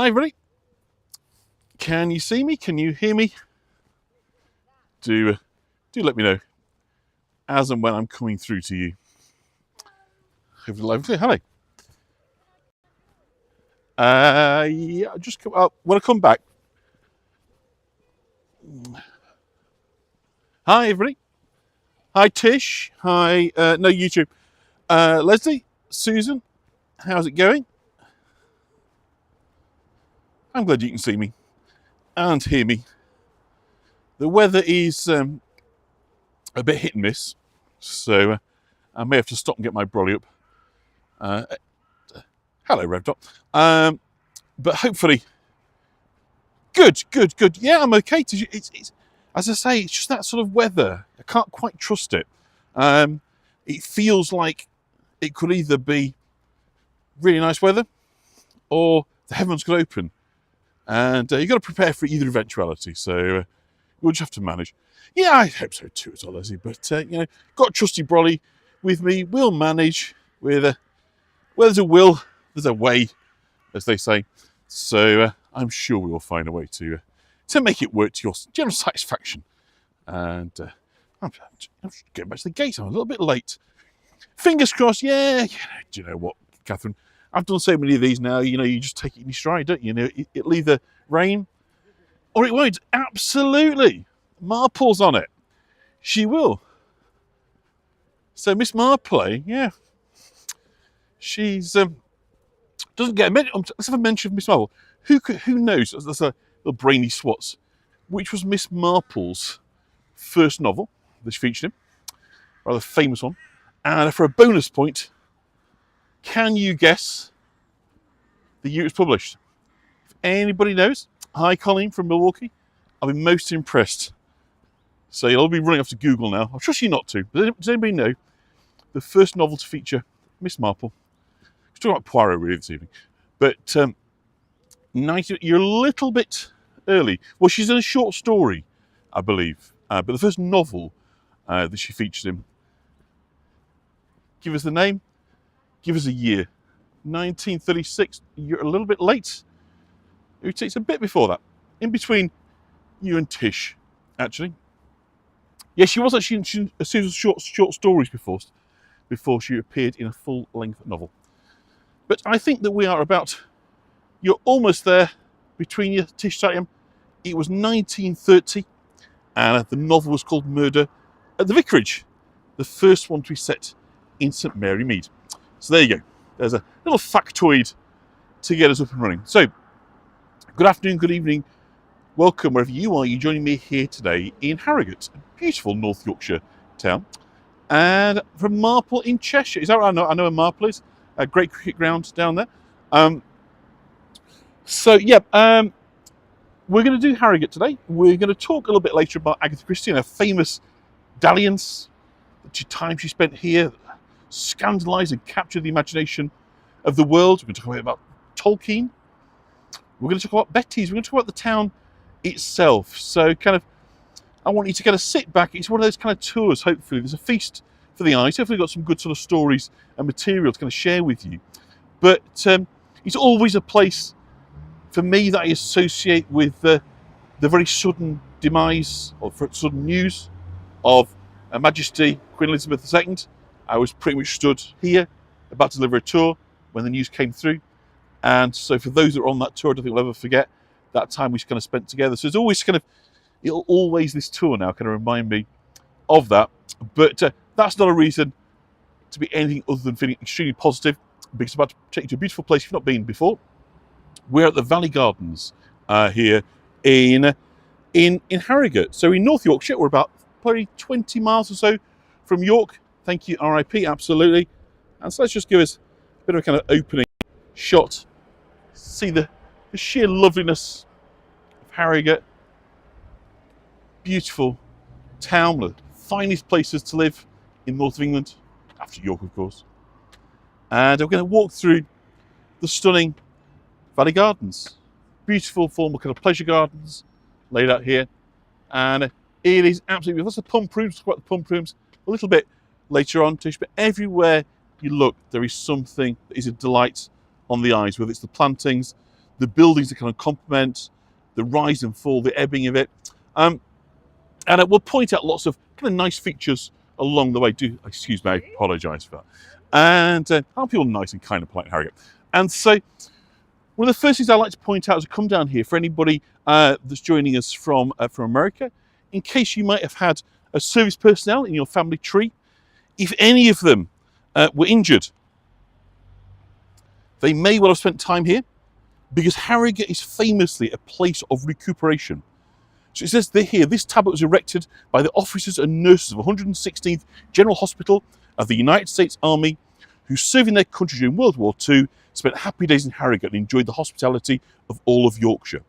Hi everybody, can you see me? Can you hear me? Do let me know as and when I'm coming through to you. Hopefully live and clear. Hello. Yeah, just come up. When I come back. Hi everybody. Hi Tish. Hi, no YouTube. Leslie, Susan, how's it going? I'm glad you can see me and hear me. The weather is a bit hit and miss, so I may have to stop and get my brolly up. Hello, Rev Dot. But hopefully, good. Yeah, I'm okay. It's as I say, it's just that sort of weather. I can't quite trust it. It feels like it could either be really nice weather or the heavens could open, and you've got to prepare for either eventuality. So we'll just have to manage. Yeah, I hope so too, as well, Leslie. But got a trusty brolly with me. We'll manage. Where there's a will, there's a way, as they say. So I'm sure we will find a way to make it work to your general satisfaction. And I'm getting back to the gate. I'm a little bit late. Fingers crossed. Yeah. Do you know what, Catherine? I've done so many of these now. You just take it in your stride, don't you? It'll either rain or it won't. Absolutely. Marple's on it. She will. So Miss Marple, yeah, she's doesn't get a mention. Let's have a mention of Miss Marple. Who knows? That's a little brainy swats. Which was Miss Marple's first novel that she featured in, rather famous one. And for a bonus point, can you guess the year it was published? If anybody knows, hi Colleen from Milwaukee. I'll be most impressed. So you'll all be running off to Google now. I'll trust you not to. But does anybody know the first novel to feature Miss Marple? We're talking about Poirot really this evening. But you're a little bit early. Well, she's in a short story, I believe. But the first novel that she featured in. Give us the name. Give us a year. 1936. You're a little bit late. It's a bit before that. In between you and Tish, actually. Yeah, she was actually in a series of short stories before she appeared in a full-length novel. But I think that we are you're almost there between you, Tish Satyam. It was 1930, and the novel was called Murder at the Vicarage, the first one to be set in St Mary Mead. So there you go. There's a little factoid to get us up and running. So, good afternoon, good evening. Welcome wherever you are. You're joining me here today in Harrogate, a beautiful North Yorkshire town. And from Marple in Cheshire. Is that right? I know where Marple is. A great cricket ground down there. We're going to do Harrogate today. We're going to talk a little bit later about Agatha Christie and her famous dalliance, the time she spent here, scandalised and captured the imagination of the world. We're going to talk about Tolkien. We're going to talk about Betty's. We're going to talk about the town itself. So I want you to kind of sit back. It's one of those kind of tours, hopefully. There's a feast for the eyes. Hopefully we've got some good sort of stories and material to kind of share with you. But it's always a place for me that I associate with the very sudden demise or sudden news of Her Majesty Queen Elizabeth II. I was pretty much stood here about to deliver a tour when the news came through. And so for those that are on that tour, I don't think we'll ever forget that time we kind of spent together. So it's always this tour now kind of remind me of that. But that's not a reason to be anything other than feeling extremely positive, because I'm about to take you to a beautiful place you've not been before. We're at the Valley Gardens here in Harrogate. So in North Yorkshire, we're about probably 20 miles or so from York. Thank you, RIP, absolutely. And so let's just give us a bit of a kind of opening shot. See the sheer loveliness of Harrogate. Beautiful town, one of the finest places to live in north of England, after York, of course. And we're going to walk through the stunning Valley Gardens. Beautiful formal kind of pleasure gardens laid out here. And it is absolutely, that's the pump rooms, talk about the pump rooms a little bit later on, Tish, but everywhere you look, there is something that is a delight on the eyes, whether it's the plantings, the buildings that kind of complement the rise and fall, the ebbing of it. And it will point out lots of kind of nice features along the way. Do excuse me, I apologise for that. And aren't people nice and kind and polite in Harrogate? And so one of the first things I like to point out as I come down here for anybody that's joining us from America, in case you might have had a service personnel in your family tree, if any of them were injured, they may well have spent time here, because Harrogate is famously a place of recuperation. So it says here, this tablet was erected by the officers and nurses of 116th General Hospital of the United States Army, who served in their country during World War II, spent happy days in Harrogate and enjoyed the hospitality of all of Yorkshire.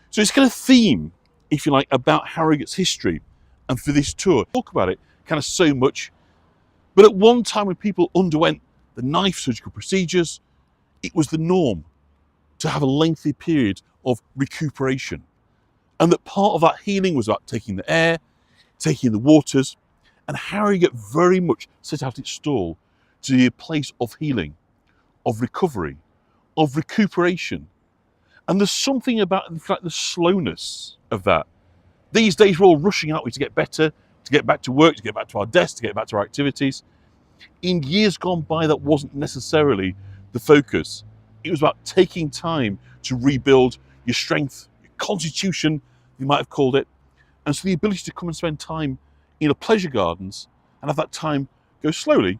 So it's kind of theme, if you like, about Harrogate's history. And for this tour, talk about it kind of so much. But at one time when people underwent the knife surgical procedures, it was the norm to have a lengthy period of recuperation. And that part of that healing was about taking the air, taking the waters, and Harrogate very much set out its stall to be a place of healing, of recovery, of recuperation. And there's something about, in fact, the slowness of that. These days we're all rushing out to get better, to get back to work, to get back to our desks, to get back to our activities. In years gone by, that wasn't necessarily the focus. It was about taking time to rebuild your strength, your constitution, you might have called it. And so the ability to come and spend time in a pleasure gardens and have that time go slowly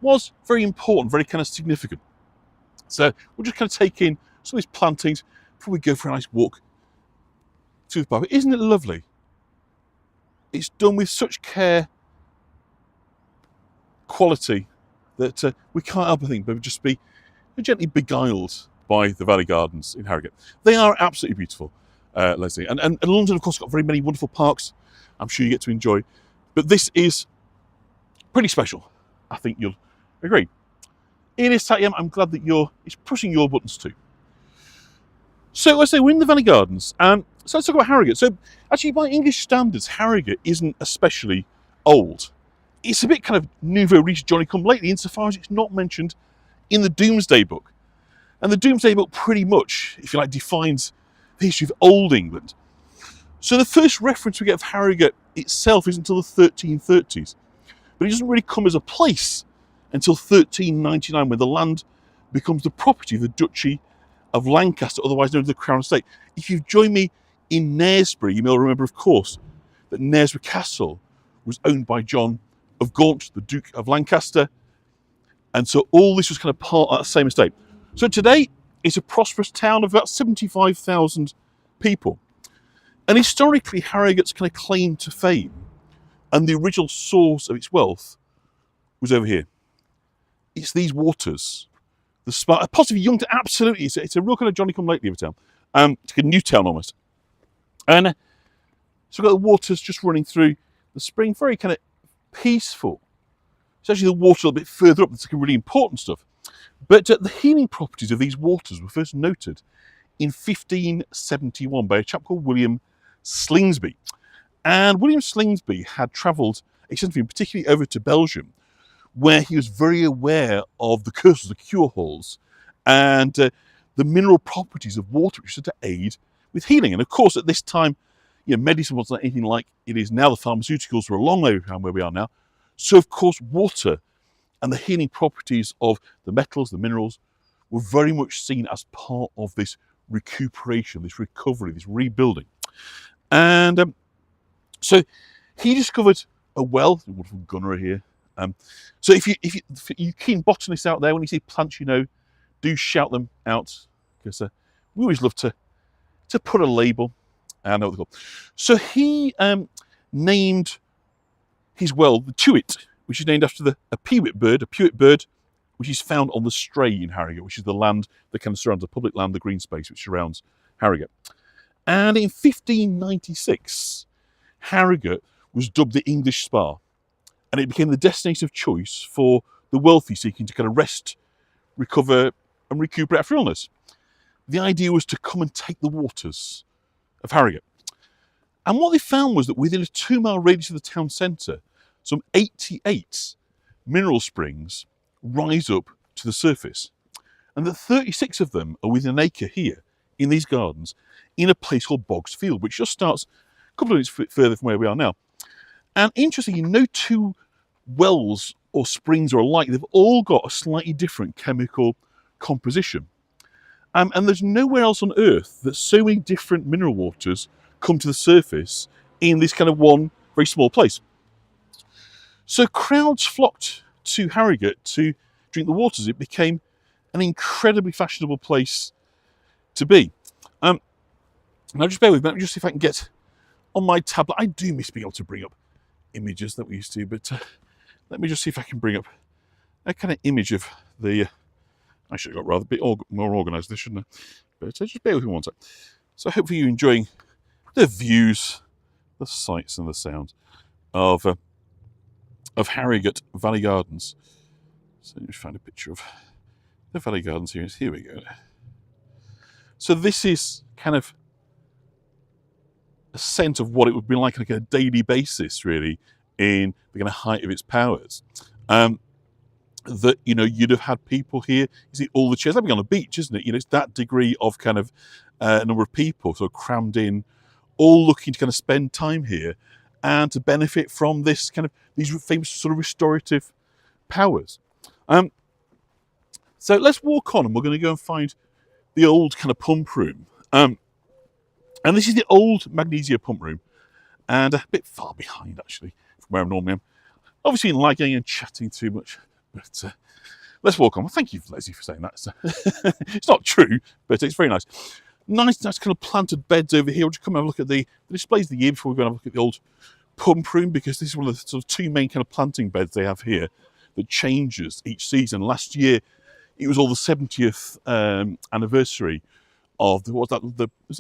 was very important, very kind of significant. So we'll just kind of take in some of these plantings before we go for a nice walk through the park. Isn't it lovely? It's done with such care, quality, that we can't help, I think, but just be gently beguiled by the Valley Gardens in Harrogate. They are absolutely beautiful, Leslie. And London, of course, got very many wonderful parks I'm sure you get to enjoy. But this is pretty special. I think you'll agree. It is Satyam. I'm glad that it's pushing your buttons too. So let's say we're in the Valley Gardens. So let's talk about Harrogate. So actually, by English standards, Harrogate isn't especially old. It's a bit kind of nouveau riche, Johnny-come-lately, insofar as it's not mentioned in the Domesday Book. And the Domesday Book pretty much, if you like, defines the history of Old England. So the first reference we get of Harrogate itself is until the 1330s. But it doesn't really come as a place until 1399, when the land becomes the property of the Duchy of Lancaster, otherwise known as the Crown Estate. If you've joined me in Knaresborough, you may remember, of course, that Knaresborough Castle was owned by John of Gaunt, the Duke of Lancaster. And so all this was kind of part of that same estate. So today, it's a prosperous town of about 75,000 people. And historically, Harrogate's kind of claim to fame and the original source of its wealth was over here. It's these waters, the spa, possibly young to absolutely. It's a real kind of Johnny-come-lately of a town. It's like a new town almost. And so we've got the waters just running through the spring, very kind of peaceful. It's actually the water a little bit further up that's like really important stuff. But the healing properties of these waters were first noted in 1571 by a chap called William Slingsby. And William Slingsby had travelled extensively, particularly over to Belgium, where he was very aware of the curses, the cure halls, and the mineral properties of water, which are to aid with healing. And of course, at this time, medicine wasn't anything like it is now. The pharmaceuticals were a long way behind where we are now. So, of course, water and the healing properties of the metals, the minerals, were very much seen as part of this recuperation, this recovery, this rebuilding. And so he discovered a well, a wonderful gunnery here. So if you keen botanists out there, when you see plants do shout them out, because we always love to put a label. I know what they're called. So he named his well the Tuit, which is named after a pewit bird, which is found on the Stray in Harrogate, which is the land that kind of surrounds the public land, the green space which surrounds Harrogate. And in 1596, Harrogate was dubbed the English Spa, and it became the destination of choice for the wealthy seeking to kind of rest, recover, and recuperate after illness. The idea was to come and take the waters of Harrogate. And what they found was that within a 2-mile radius of the town centre, some 88 mineral springs rise up to the surface. and that 36 of them are within an acre here in these gardens in a place called Boggs Field, which just starts a couple of minutes further from where we are now. And interestingly, no two wells or springs are alike. They've all got a slightly different chemical composition. And there's nowhere else on Earth that so many different mineral waters come to the surface in this kind of one very small place. So crowds flocked to Harrogate to drink the waters. It became an incredibly fashionable place to be. Now just bear with me, let me just see if I can get on my tablet. I do miss being able to bring up images that we used to, but let me just see if I can bring up a kind of image of the... I should have got rather a bit more organised this, shouldn't I? But just bear with me one sec. So hopefully you're enjoying the views, the sights and the sounds of Harrogate Valley Gardens. So let me find a picture of the Valley Gardens here. Here we go. So this is kind of a sense of what it would be like on a daily basis, really, in the kind of height of its powers. That, you know, you'd have had people here, you see all the chairs, like on a beach, isn't it? You know, it's that degree of kind of number of people sort of crammed in, all looking to kind of spend time here and to benefit from this kind of, these famous sort of restorative powers. So let's walk on and we're going to go and find the old kind of pump room. And this is the old magnesia pump room, and a bit far behind actually from where I normally am. Obviously lagging and chatting too much, but let's walk on. Well, thank you, Leslie, for saying that. It's not true, but it's very nice. Nice kind of planted beds over here. We'll just come and have a look at the displays of the year before we go and have a look at the old pump room, because this is one of the sort of two main kind of planting beds they have here that changes each season. Last year, it was all the 70th anniversary of was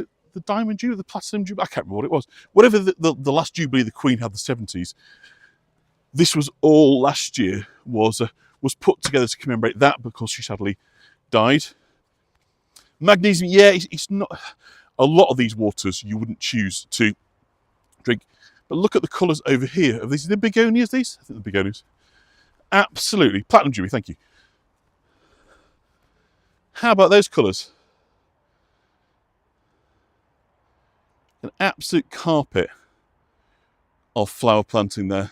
it the Diamond Jubilee, the Platinum Jubilee? I can't remember what it was. Whatever the last Jubilee the Queen had, the 70s. This was all last year was put together to commemorate that, because she sadly died. Magnesium, yeah, it's not a lot of these waters you wouldn't choose to drink. But look at the colours over here. Are these the begonias? These? I think the begonias. Absolutely, Platinum Jubilee. Thank you. How about those colours? An absolute carpet of flower planting there.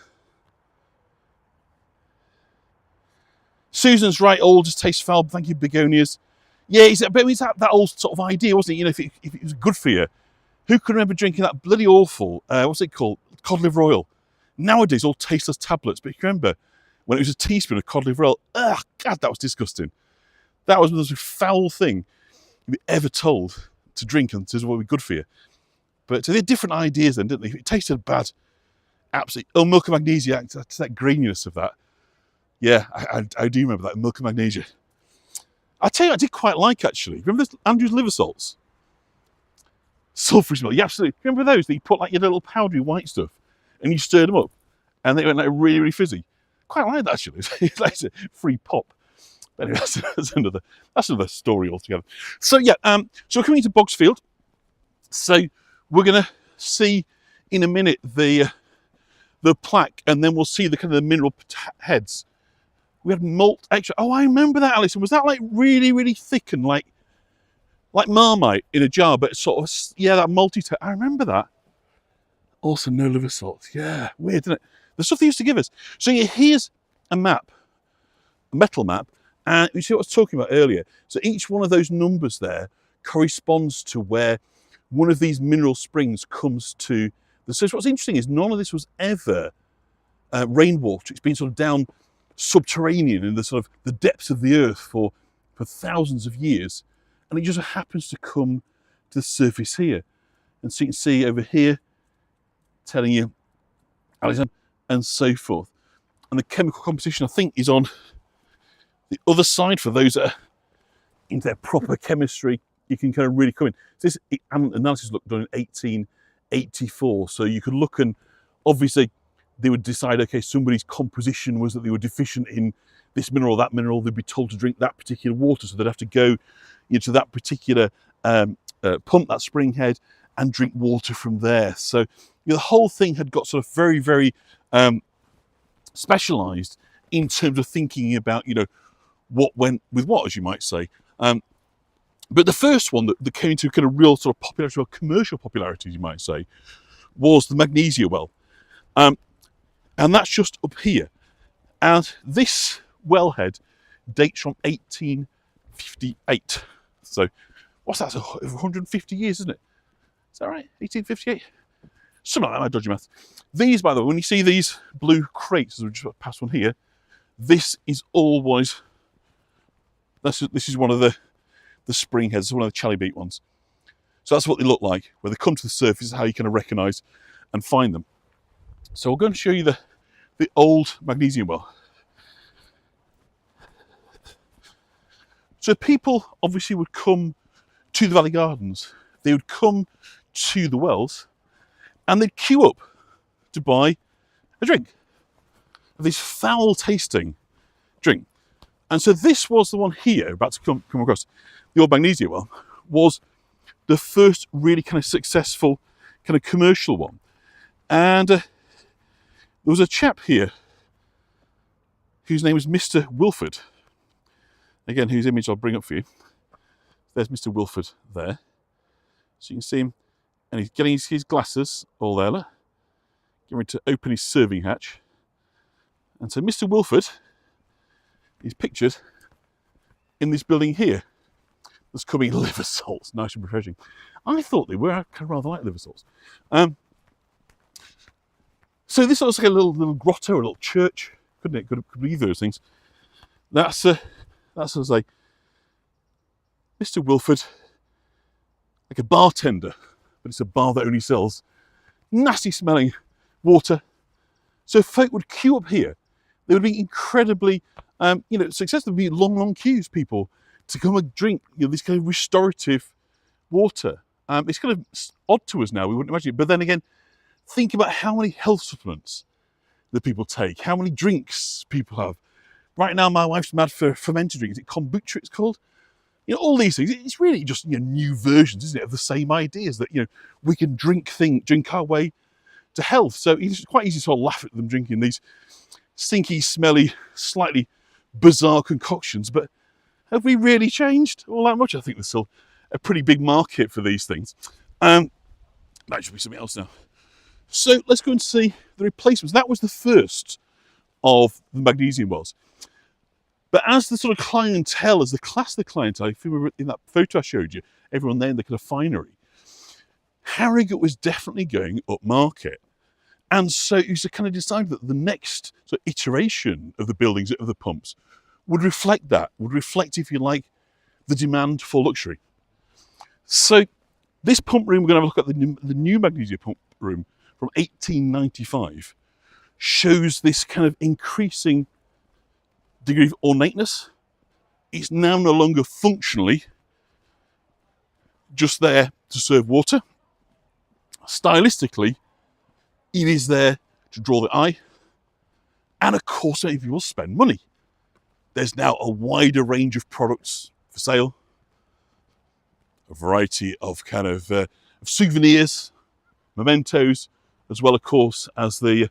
Susan's right, all just tastes foul. Thank you, begonias. Yeah, it's that old sort of idea, wasn't it? You know, if it was good for you, who can remember drinking that bloody awful, what's it called? Cod liver oil. Nowadays, all tasteless tablets. But you remember when it was a teaspoon of cod liver oil? Ugh, God, that was disgusting. That was the most foul thing you'd be ever told to drink, and this is what would be good for you. But they had different ideas then, didn't they? If it tasted bad, absolutely. Oh, milk of magnesia, that's that graininess of that. Yeah, I do remember that, milk of magnesia. I tell you, I did quite like, actually. Remember those Andrew's liver salts? Sulphurous milk, yeah, absolutely. Remember those that you put like your little powdery white stuff and you stirred them up and they went like really, really fizzy? Quite like that, actually. It's like a free pop. But anyway, that's another story altogether. So yeah, so we're coming into Boggs Field. So we're going to see in a minute the plaque, and then we'll see the kind of the mineral heads. We had malt extra. Oh, I remember that, Alison. Was that like really, really thick and like Marmite in a jar, but sort of, yeah, that malty taste. I remember that. Also, no liver salt. Yeah, weird, isn't it? The stuff they used to give us. So yeah, here's a map, a metal map, and you see what I was talking about earlier. So each one of those numbers there corresponds to where one of these mineral springs comes to. So what's interesting is none of this was ever rainwater. It's been sort of down subterranean in the sort of the depths of the earth for thousands of years, and it just happens to come to the surface here. And so you can see over here telling you Alison, and so forth. And the chemical composition, I think, is on the other side for those that are into their proper chemistry. You can kind of really come in. So this analysis looked done in 1884, so you could look, and obviously they would decide, okay, somebody's composition was that they were deficient in this mineral or that mineral. They'd be told to drink that particular water, so they'd have to go into that particular pump, that spring head, and drink water from there. So the whole thing had got sort of very, very specialised in terms of thinking about, what went with what, as you might say. But the first one that came into kind of real sort of popularity, or commercial popularity, you might say, was the Magnesia well. And that's just up here. And this wellhead dates from 1858. So what's that? 150 years, isn't it? Is that right? 1858? Something like that, my dodgy maths. These, by the way, when you see these blue crates, as we just passed one here, this is always, this is one of the spring heads, one of the chalybeate ones. So that's what they look like. When they come to the surface, is how you kind of recognise and find them. So we're going to show you the old magnesium well. So people obviously would come to the Valley Gardens. They would come to the wells and they'd queue up to buy a drink. This foul tasting drink. And so this was the one here, about to come across, the old Magnesia well, was the first really kind of successful kind of commercial one. And there was a chap here whose name was Mr. Wilford. Again, whose image I'll bring up for you. There's Mr. Wilford there. So you can see him, and he's getting his glasses all there. Look. Getting ready to open his serving hatch. And so Mr. Wilford is pictured in this building here. There's coming liver salts, nice and refreshing. I thought they were. I kind of rather like liver salts. So this looks like a little grotto, a little church, couldn't it? Could be either of those things. That's as I say, Mr. Wilford, like a bartender, but it's a bar that only sells nasty smelling water. So folk would queue up here. They would be incredibly, successful. There would be long queues, people, to come and drink this kind of restorative water. It's kind of odd to us now, we wouldn't imagine it. But then again, think about how many health supplements that people take, how many drinks people have. Right now, my wife's mad for fermented drinks. Is it kombucha it's called? All these things. It's really just new versions, isn't it, of the same ideas that we can drink our way to health. So it's quite easy to sort of laugh at them drinking these stinky, smelly, slightly bizarre concoctions. But have we really changed all that much? I think there's still a pretty big market for these things. That should be something else now. So let's go and see the replacements. That was the first of the magnesium wells. But as the sort of clientele, as the class of the clientele, if you remember in that photo I showed you, everyone there in the kind of finery, Harrogate was definitely going up market. And so it was kind of decided that the next sort of iteration of the buildings, of the pumps, would reflect that, if you like, the demand for luxury. So this pump room, we're going to have a look at the new Magnesia pump room from 1895, shows this kind of increasing degree of ornateness. It's now no longer functionally just there to serve water. Stylistically, it is there to draw the eye. And of course, many people spend money. There's now a wider range of products for sale. A variety of kind of souvenirs, mementos, as well, of course, as the...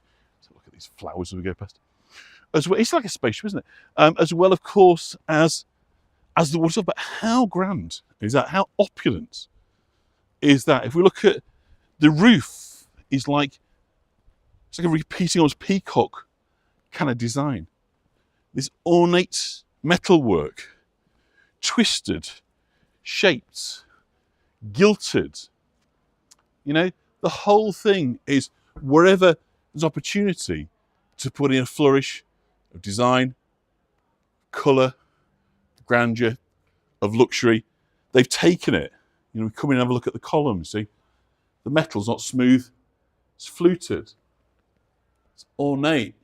look at these flowers as we go past. As well, it's like a spaceship, isn't it? As well, of course, as the water. But how grand is that? How opulent is that? If we look at the roof, it's like a repeating almost peacock kind of design. This ornate metalwork, twisted, shaped, gilded. The whole thing is wherever there's opportunity to put in a flourish of design, colour, grandeur, of luxury, they've taken it. We come in and have a look at the columns, see? The metal's not smooth, it's fluted, it's ornate.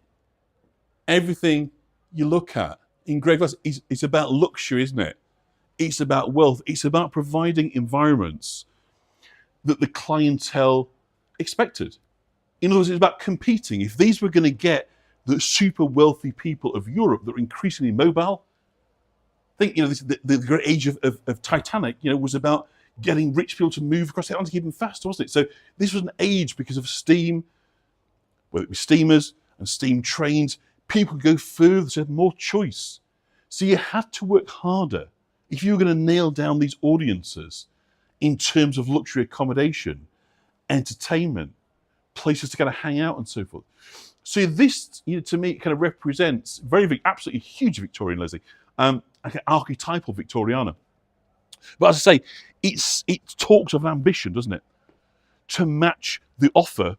Everything you look at in grey glass, it's about luxury, isn't it? It's about wealth, it's about providing environments that the clientele expected. In other words, it's about competing. If these were going to get the super wealthy people of Europe that are increasingly mobile, think, the great age of Titanic, was about getting rich people to move across the Atlantic even faster, wasn't it? So this was an age because of steam, whether it was steamers and steam trains, people could go further, so had more choice. So you had to work harder if you were going to nail down these audiences in terms of luxury accommodation, entertainment, places to kind of hang out and so forth. So this, to me, it kind of represents very, absolutely huge Victorian, Leslie, like an archetypal Victoriana. But as I say, it talks of ambition, doesn't it? To match the offer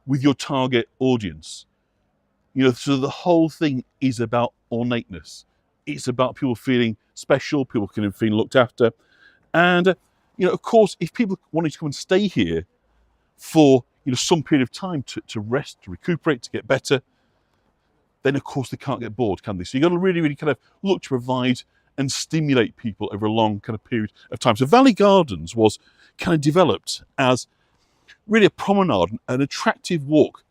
with your target audience. So the whole thing is about ornateness. It's about people feeling special, people feeling looked after. And, of course, if people wanted to come and stay here for, some period of time to rest, to recuperate, to get better, then, of course, they can't get bored, can they? So you've got to really, really kind of look to provide and stimulate people over a long kind of period of time. So Valley Gardens was kind of developed as really a promenade, an attractive walk,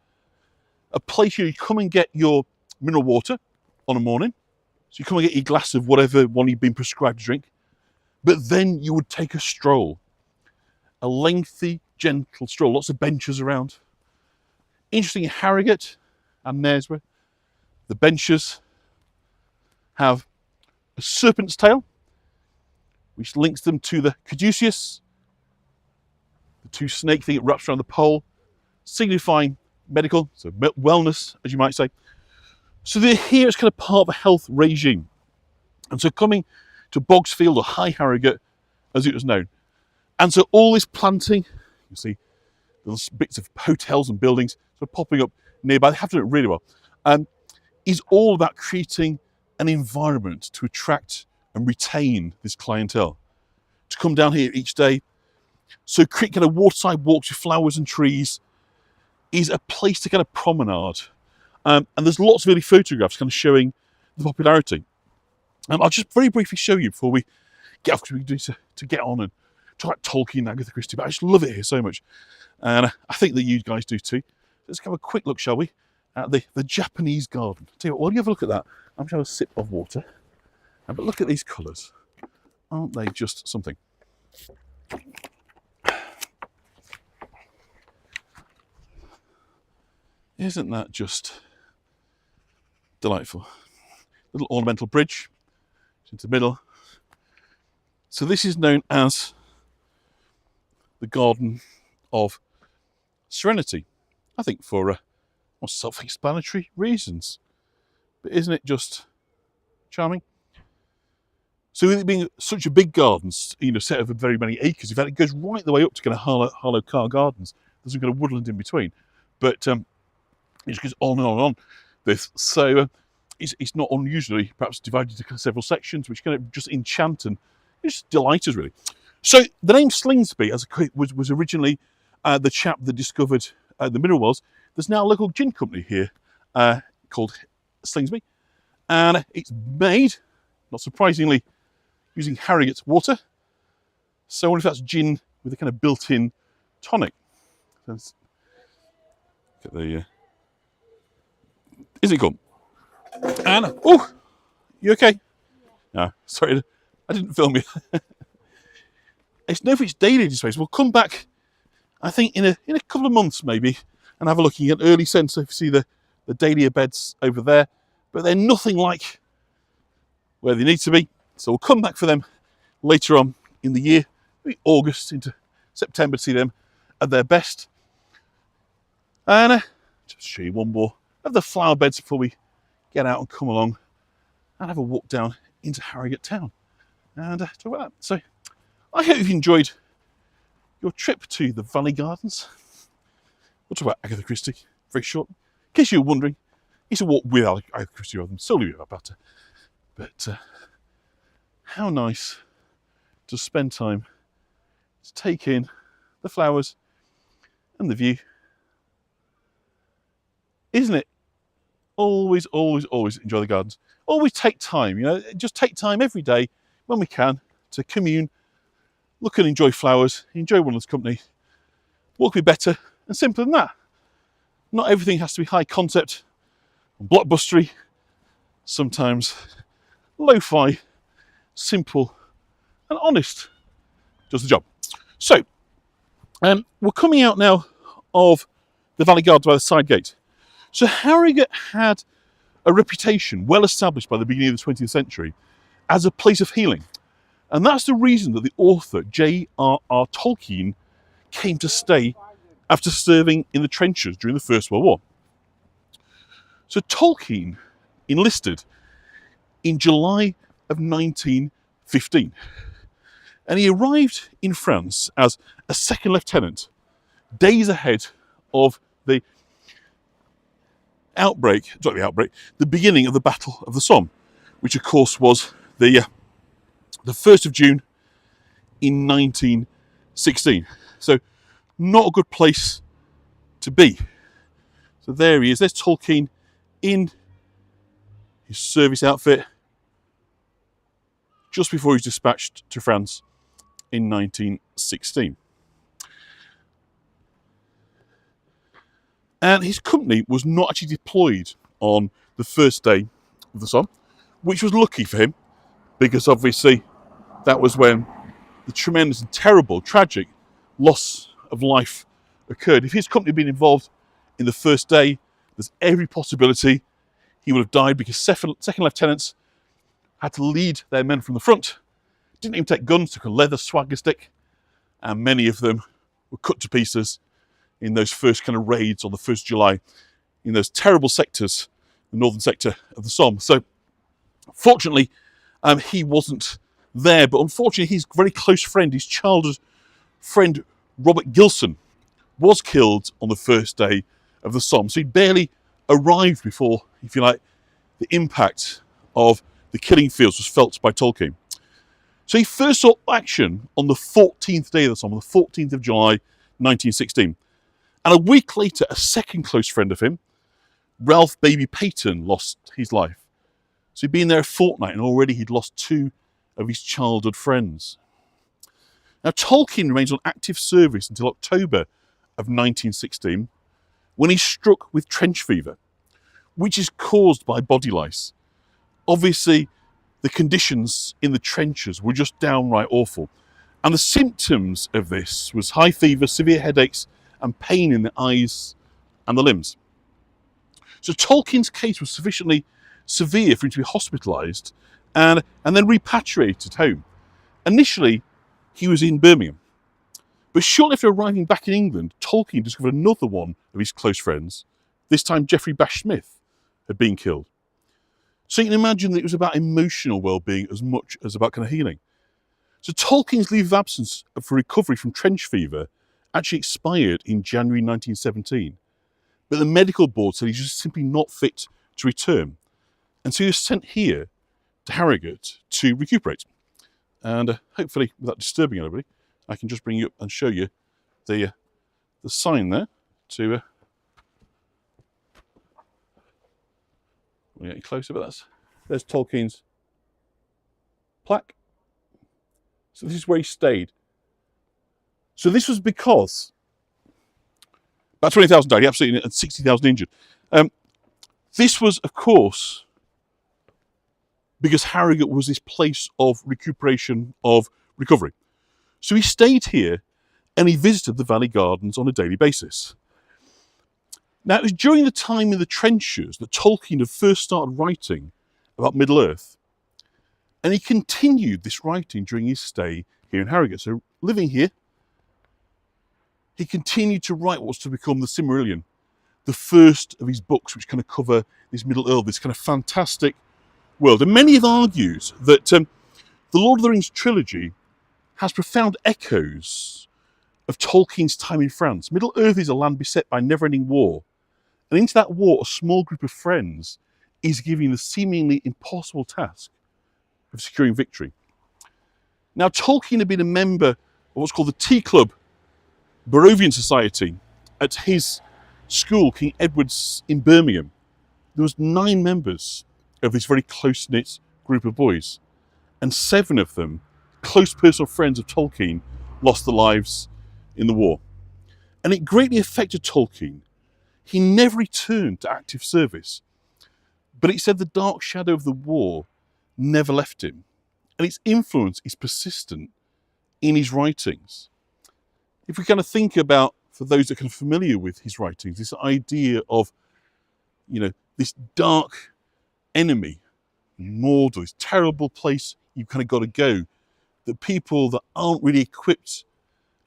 a place where you come and get your mineral water on a morning. So you come and get your glass of whatever one you've been prescribed to drink. But then you would take a stroll, a lengthy, gentle stroll, lots of benches around. Interesting, in Harrogate and Knaresborough, the benches have a serpent's tail, which links them to the caduceus, the two snake thing that wraps around the pole, signifying medical, so wellness, as you might say. So they're here as kind of part of a health regime. And so coming to Bogsfield or High Harrogate, as it was known. And so all this planting, you see little bits of hotels and buildings sort of popping up nearby, they have to do it really well, is all about creating an environment to attract and retain this clientele, to come down here each day. So create kind of waterside walks with flowers and trees is a place to kind of promenade. And there's lots of early photographs kind of showing the popularity. I'll just very briefly show you before we get off, because we need to get on and talk about Tolkien and Agatha Christie, but I just love it here so much. And I think that you guys do too. Let's have a quick look, shall we, at the Japanese garden. Tell you what, while you have a look at that, I'm going to have a sip of water. But look at these colours. Aren't they just something? Isn't that just delightful? Little ornamental bridge into the middle. So this is known as the Garden of Serenity, I think for more self-explanatory reasons. But isn't it just charming? So with it being such a big garden, set over very many acres, in fact, it goes right the way up to kind of Harlow Car Gardens. There's some kind of woodland in between. But it just goes on and on and on. So it's not unusually perhaps divided into several sections, which kind of just enchant and just delight us, really. So the name Slingsby was originally the chap that discovered the mineral wells. There's now a local gin company here called Slingsby, and it's made, not surprisingly, using Harrogate's water. So I wonder if that's gin with a kind of built-in tonic. Let's get the isn't it cool? And oh, you okay? No, sorry, I didn't film you. It's known for its daily displays. We'll come back, I think, in a couple of months maybe, and have a look. You get an early sense if you see the dahlia beds over there, but they're nothing like where they need to be. So we'll come back for them later on in the year, maybe August into September, to see them at their best. And just show you one more of the flower beds before we get out and come along and have a walk down into Harrogate town and talk about that. So I hope you've enjoyed your trip to the Valley Gardens. We'll talk about Agatha Christie very short. In case you're wondering, it's a walk with Agatha Christie rather than solely about her. But how nice to spend time to take in the flowers and the view. Isn't it? Always, always, always enjoy the gardens. Always take time, just take time every day when we can to commune, look and enjoy flowers, enjoy one another's company. What could be better and simpler than that? Not everything has to be high concept and blockbustery. Sometimes lo-fi, simple and honest does the job. So, we're coming out now of the Valley Gardens by the side gate. So Harrogate had a reputation well established by the beginning of the 20th century as a place of healing. And that's the reason that the author, JRR Tolkien, came to stay after serving in the trenches during the First World War. So Tolkien enlisted in July of 1915, and he arrived in France as a second lieutenant, days ahead of the beginning of the Battle of the Somme, which of course was the 1st of June in 1916. So not a good place to be. So there he is, there's Tolkien in his service outfit just before he was dispatched to France in 1916. And his company was not actually deployed on the first day of the Somme, which was lucky for him, because obviously that was when the tremendous and terrible, tragic loss of life occurred. If his company had been involved in the first day, there's every possibility he would have died, because second lieutenants had to lead their men from the front, didn't even take guns, took a leather swagger stick, and many of them were cut to pieces in those first kind of raids on the 1st of July in those terrible sectors, the northern sector of the Somme. So fortunately, he wasn't there, but unfortunately his very close friend, his childhood friend Robert Gilson, was killed on the first day of the Somme. So he barely arrived before, if you like, the impact of the killing fields was felt by Tolkien. So he first saw action on the 14th day of the Somme, on the 14th of July 1916. And a week later, a second close friend of him, Ralph Baby Peyton, lost his life. So he'd been there a fortnight, and already he'd lost 2 of his childhood friends. Now, Tolkien remains on active service until October of 1916, when he's struck with trench fever, which is caused by body lice. Obviously, the conditions in the trenches were just downright awful. And the symptoms of this was high fever, severe headaches, and pain in the eyes and the limbs. So Tolkien's case was sufficiently severe for him to be hospitalised and then repatriated home. Initially, he was in Birmingham. But shortly after arriving back in England, Tolkien discovered another one of his close friends, this time Geoffrey Bache-Smith, had been killed. So you can imagine that it was about emotional well-being as much as about kind of healing. So Tolkien's leave of absence for recovery from trench fever actually expired in January 1917. But the medical board said he's just simply not fit to return. And so he was sent here to Harrogate to recuperate. And hopefully, without disturbing anybody, I can just bring you up and show you the sign there to we'll get closer, but there's Tolkien's plaque. So this is where he stayed. So this was because about 20,000 died, absolutely, and 60,000 injured. This was, of course, because Harrogate was this place of recuperation, of recovery. So he stayed here and he visited the Valley Gardens on a daily basis. Now, it was during the time in the trenches that Tolkien had first started writing about Middle-earth. And he continued this writing during his stay here in Harrogate. So living here, he continued to write what was to become the Silmarillion, the first of his books, which kind of cover this Middle-earth, this kind of fantastic world. And many have argued that the Lord of the Rings trilogy has profound echoes of Tolkien's time in France. Middle-earth is a land beset by never-ending war. And into that war, a small group of friends is given the seemingly impossible task of securing victory. Now, Tolkien had been a member of what's called the Tea Club Barovian Society at his school, King Edward's in Birmingham. There was 9 members of this very close-knit group of boys, and 7 of them, close personal friends of Tolkien, lost their lives in the war. And it greatly affected Tolkien. He never returned to active service, but it said the dark shadow of the war never left him, and its influence is persistent in his writings. If we kind of think about, for those that are kind of familiar with his writings, this idea of, this dark enemy, Mordor, this terrible place you've kind of got to go that people that aren't really equipped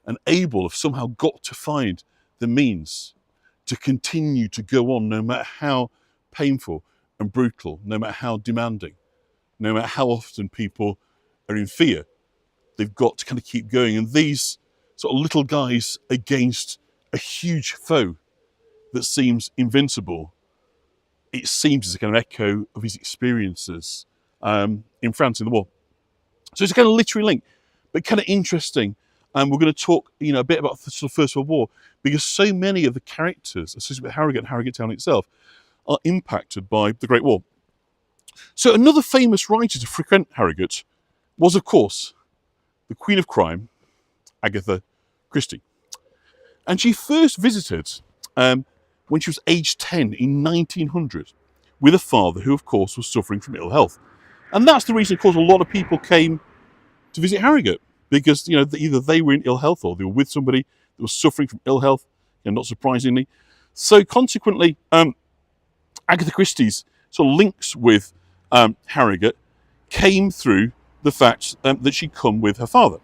and able have somehow got to find the means to continue to go on, no matter how painful and brutal, no matter how demanding, no matter how often people are in fear. They've got to kind of keep going. And these sort of little guys against a huge foe that seems invincible, it seems as a kind of echo of his experiences in France in the war. So it's a kind of literary link, but kind of interesting. And we're going to talk, a bit about the sort of First World War, because so many of the characters associated with Harrogate and Harrogate town itself are impacted by the Great War. So another famous writer to frequent Harrogate was, of course, the Queen of Crime, Agatha Christie. And she first visited when she was aged 10 in 1900 with a father who, of course, was suffering from ill health. And that's the reason, of course, a lot of people came to visit Harrogate, because either they were in ill health or they were with somebody that was suffering from ill health, not surprisingly. So consequently, Agatha Christie's sort of links with Harrogate came through the fact that she'd come with her father.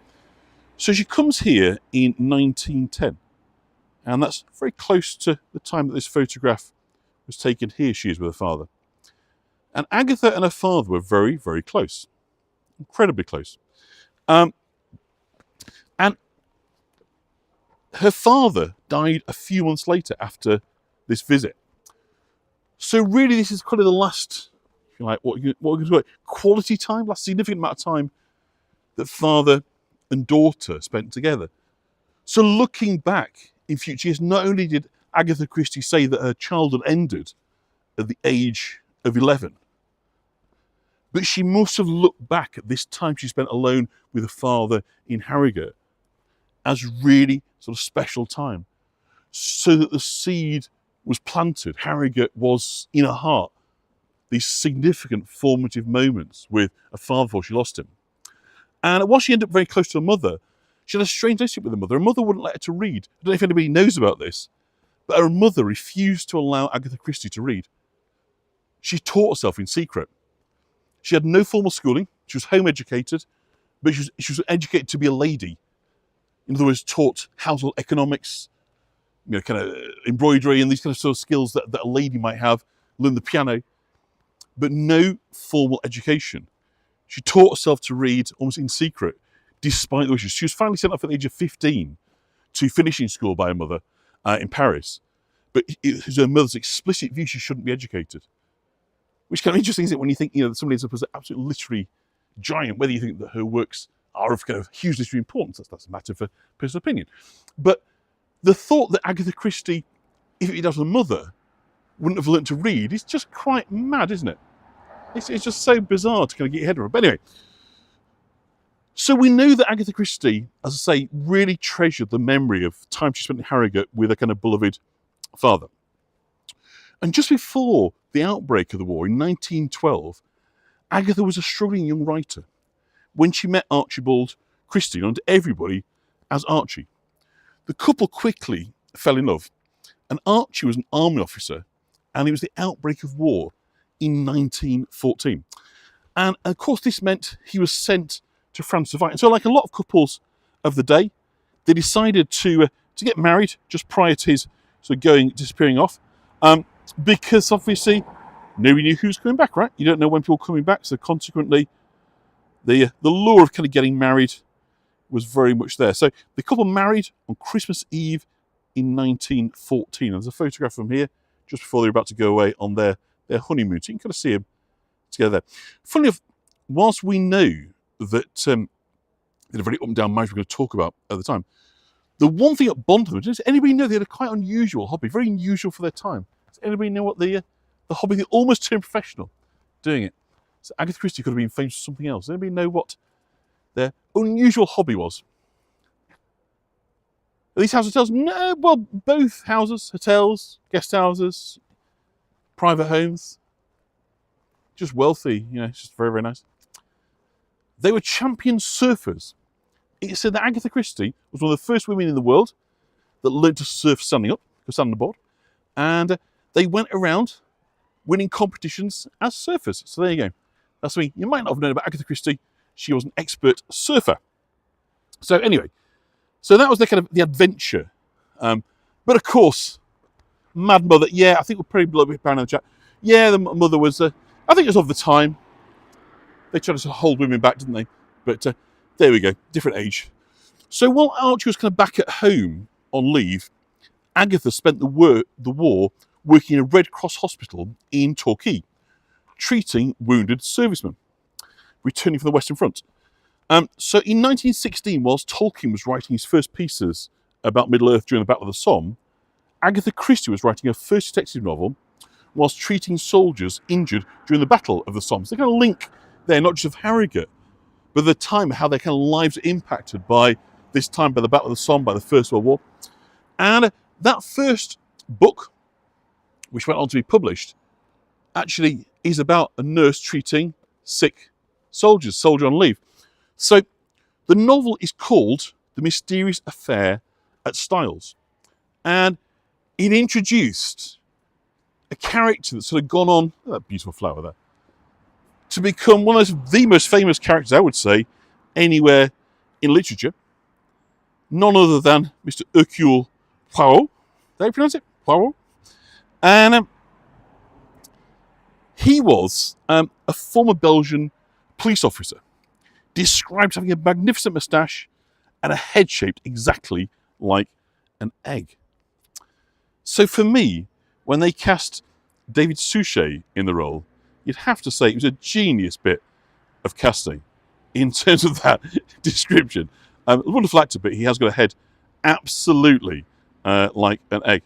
So she comes here in 1910, and that's very close to the time that this photograph was taken. Here she is with her father. And Agatha and her father were very, very close, incredibly close. And her father died a few months later after this visit. So really, this is kind of the last, if you like, what we could call it, quality time, last significant amount of time that father and daughter spent together. So looking back in future years, not only did Agatha Christie say that her childhood ended at the age of 11, but she must have looked back at this time she spent alone with her father in Harrogate as really sort of special time, so that the seed was planted. Harrogate was in her heart these significant formative moments with her father before she lost him. And while she ended up very close to her mother, she had a strange relationship with her mother. Her mother wouldn't let her to read. I don't know if anybody knows about this, but her mother refused to allow Agatha Christie to read. She taught herself in secret. She had no formal schooling. She was home educated, but she was educated to be a lady. In other words, taught household economics, kind of embroidery and these kind of sort of skills that a lady might have, learn the piano, but no formal education. She taught herself to read almost in secret, despite the wishes. She was finally sent off at the age of 15 to finishing school by her mother in Paris, but it was her mother's explicit view she shouldn't be educated. Which kind of interesting, isn't it, when you think, that somebody is an absolute literary giant, whether you think that her works are of kind of huge literary importance, that's a matter for personal opinion. But the thought that Agatha Christie, if it was her mother, wouldn't have learnt to read is just quite mad, isn't it? It's just so bizarre to kind of get your head around. But anyway, so we know that Agatha Christie, as I say, really treasured the memory of time she spent in Harrogate with her kind of beloved father. And just before the outbreak of the war in 1912, Agatha was a struggling young writer when she met Archibald Christie, known to everybody as Archie. The couple quickly fell in love, and Archie was an army officer, and it was the outbreak of war in 1914. And of course, this meant he was sent to France to fight. And so, like a lot of couples of the day, they decided to get married just prior to his sort of disappearing off, because obviously nobody knew who was coming back, right? You don't know when people are coming back, so consequently, the lure of kind of getting married was very much there. So the couple married on Christmas Eve in 1914. And there's a photograph of them here just before they're about to go away on their honeymoon. So you can kind of see them together there. Funnily enough, whilst we know that they had a very up and down marriage we're going to talk about at the time, the one thing that bonded them, does anybody know they had a quite unusual hobby, very unusual for their time? Does anybody know what the hobby, they almost turned professional doing it? So Agatha Christie could have been famous for something else. Does anybody know what their unusual hobby was? Are these houses hotels? No, well, both houses, hotels, guest houses, private homes. Just wealthy, it's just very, very nice. They were champion surfers. It said that Agatha Christie was one of the first women in the world that learned to surf standing up, standing aboard, and they went around winning competitions as surfers. So there you go. That's something you might not have known about Agatha Christie she was an expert surfer. So anyway, so that was the kind of the adventure. But of course, mad mother. Yeah, I think we're probably a little bit down in the chat. Yeah, the mother was. I think it was of the time. They tried to hold women back, didn't they? But there we go, different age. So while Archie was kind of back at home on leave, Agatha spent the war working in a Red Cross hospital in Torquay, treating wounded servicemen returning from the Western Front. So in 1916, whilst Tolkien was writing his first pieces about Middle-earth during the Battle of the Somme, Agatha Christie was writing her first detective novel whilst treating soldiers injured during the Battle of the Somme. So they're going to link there, not just of Harrogate, but the time, how their kind of lives are impacted by this time, by the Battle of the Somme, by the First World War. And that first book, which went on to be published, actually is about a nurse treating sick soldiers, soldier on leave. So the novel is called The Mysterious Affair at Styles. And it introduced a character that's sort of gone on, oh, that beautiful flower there, to become one of the most famous characters, I would say, anywhere in literature. None other than Mr. Hercule Poirot. Did I pronounce it? Poirot? And he was a former Belgian police officer, described as having a magnificent moustache and a head shaped exactly like an egg. So for me, when they cast David Suchet in the role, you'd have to say it was a genius bit of casting in terms of that description. A wonderful actor, but he has got a head absolutely like an egg.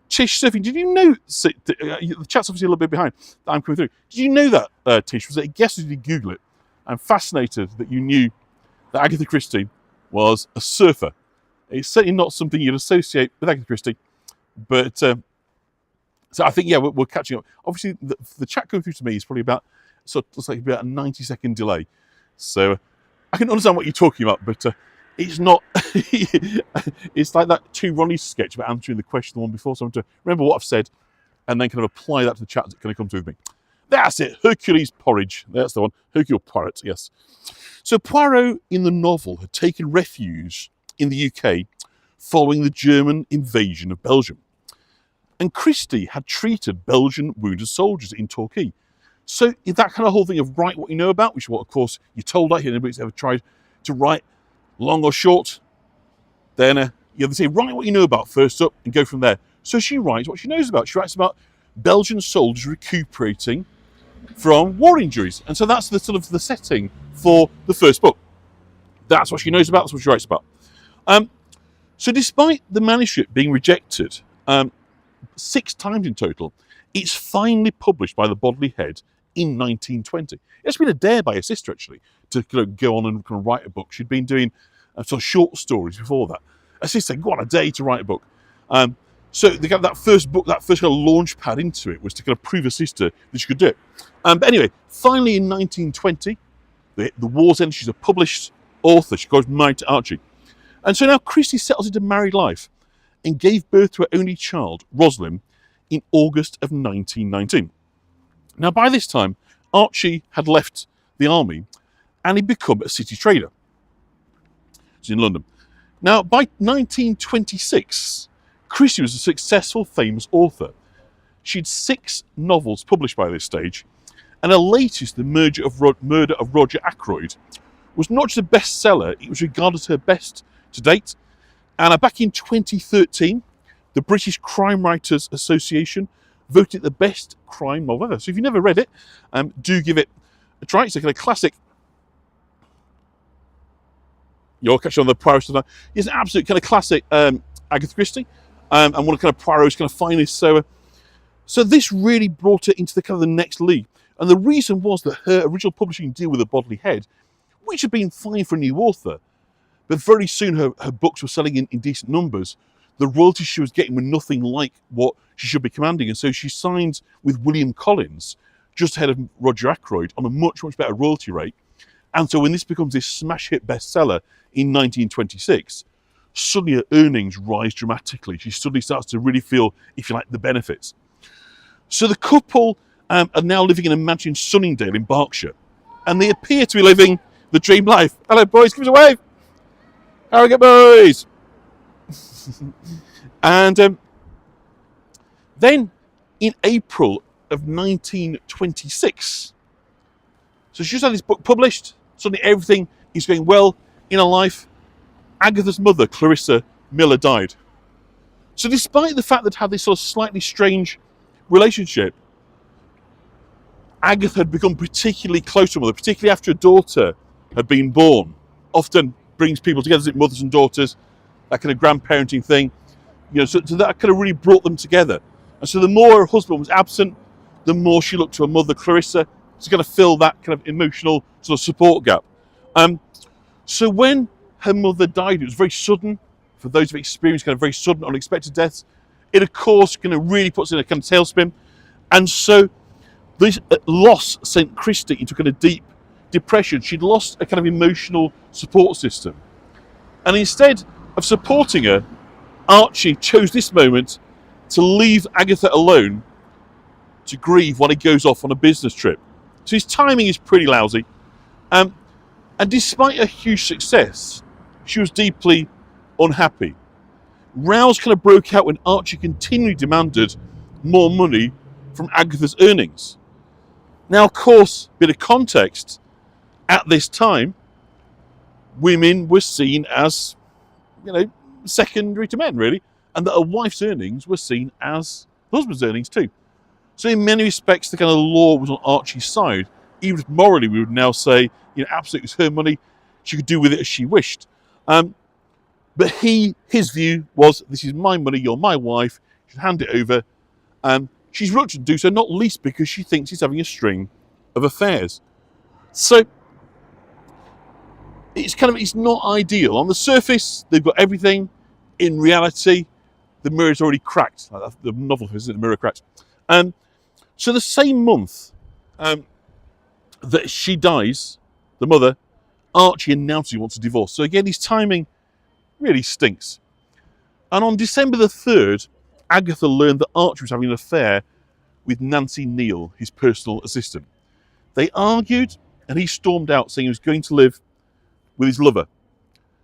Tish Surfing, did you know, the chat's obviously a little bit behind, that I'm coming through. Did you know that, Tish? Was it a guess or did you Google it? I'm fascinated that you knew that Agatha Christie was a surfer. It's certainly not something you'd associate with Agatha Christie, but so I think, yeah, we're catching up. Obviously, the chat going through to me is probably about, looks like about a 90-second delay. So I can understand what you're talking about, but it's not, it's like that Two Ronnies sketch about answering the question the one before. So I'm to remember what I've said and then kind of apply that to the chat that's going to come through with me. That's it, Hercules porridge. That's the one, Hercule Poirot, yes. So Poirot in the novel had taken refuge in the UK following the German invasion of Belgium. And Christie had treated Belgian wounded soldiers in Torquay. So that kind of whole thing of write what you know about, which is what, of course, you're told that here, nobody's ever tried to write long or short, then you have to say, write what you know about first up and go from there. So she writes what she knows about. She writes about Belgian soldiers recuperating from war injuries. And so that's the sort of the setting for the first book. That's what she knows about, that's what she writes about. So despite the manuscript being rejected 6 times in total, it's finally published by the Bodley Head in 1920. It's been a dare by her sister, actually, to go on and kind of write a book. She'd been doing sort of short stories before that. Her sister said, go on, a day to write a book. So they got that first book, that first kind of launch pad into it was to kind of prove her sister that she could do it. But anyway, finally in 1920, the war's end, she's a published author. She goes married to Archie. And so now Christie settles into married life and gave birth to her only child, Rosalind, in August of 1919. Now, by this time, Archie had left the army and he'd become a city trader. He's in London. Now, by 1926, Christie was a successful, famous author. She had 6 novels published by this stage, and her latest, The Murder of Roger Ackroyd, was not just a bestseller, it was regarded as her best to date. And back in 2013, the British Crime Writers Association voted it the best crime novel ever. So if you've never read it, do give it a try. It's a kind of classic. You're catching on the Poirot stuff. It's an absolute kind of classic Agatha Christie, and one of kind of Poirot's kind of finest. So this really brought her into the kind of the next league. And the reason was that her original publishing deal with the Bodley Head, which had been fine for a new author, but very soon her books were selling in decent numbers. The royalties she was getting were nothing like what she should be commanding. And so she signed with William Collins, just ahead of Roger Ackroyd, on a much, much better royalty rate. And so when this becomes this smash hit bestseller in 1926, suddenly her earnings rise dramatically. She suddenly starts to really feel, if you like, the benefits. So the couple are now living in a mansion in Sunningdale in Berkshire. And they appear to be living the dream life. Hello, boys, give us a wave. Harrogate boys. And then in April of 1926, so she's had this book published. Suddenly everything is going well in her life. Agatha's mother, Clarissa Miller, died. So despite the fact that had this sort of slightly strange relationship, Agatha had become particularly close to her mother, particularly after a daughter had been born. Often brings people together, mothers and daughters, that kind of grandparenting thing. So that kind of really brought them together. And so the more her husband was absent, the more she looked to her mother, Clarissa, to kind of fill that kind of emotional sort of support gap. So when her mother died, it was very sudden. For those who've experienced kind of very sudden, unexpected deaths, it of course kind of really puts in a kind of tailspin. And so this loss sent Christie into kind of deep depression. She'd lost a kind of emotional support system. And instead of supporting her, Archie chose this moment to leave Agatha alone to grieve while he goes off on a business trip. So his timing is pretty lousy. And despite a huge success, she was deeply unhappy. Rows kind of broke out when Archie continually demanded more money from Agatha's earnings. Now, of course, bit of context, at this time, women were seen as, secondary to men, really, and that a wife's earnings were seen as the husband's earnings too. So in many respects, the kind of law was on Archie's side. Even if morally we would now say, absolutely, it was her money, she could do with it as she wished. But his view was, this is my money, you're my wife, you should hand it over. She's reluctant to do so, not least because she thinks he's having a string of affairs. So it's not ideal. On the surface, they've got everything. In reality, the mirror's already cracked. Like the novel, isn't it? The mirror cracked. So the same month that she dies, the mother, Archie announces he wants a divorce. So again, his timing really stinks. And on December the 3rd, Agatha learned that Archie was having an affair with Nancy Neal, his personal assistant. They argued, and he stormed out saying he was going to live with his lover.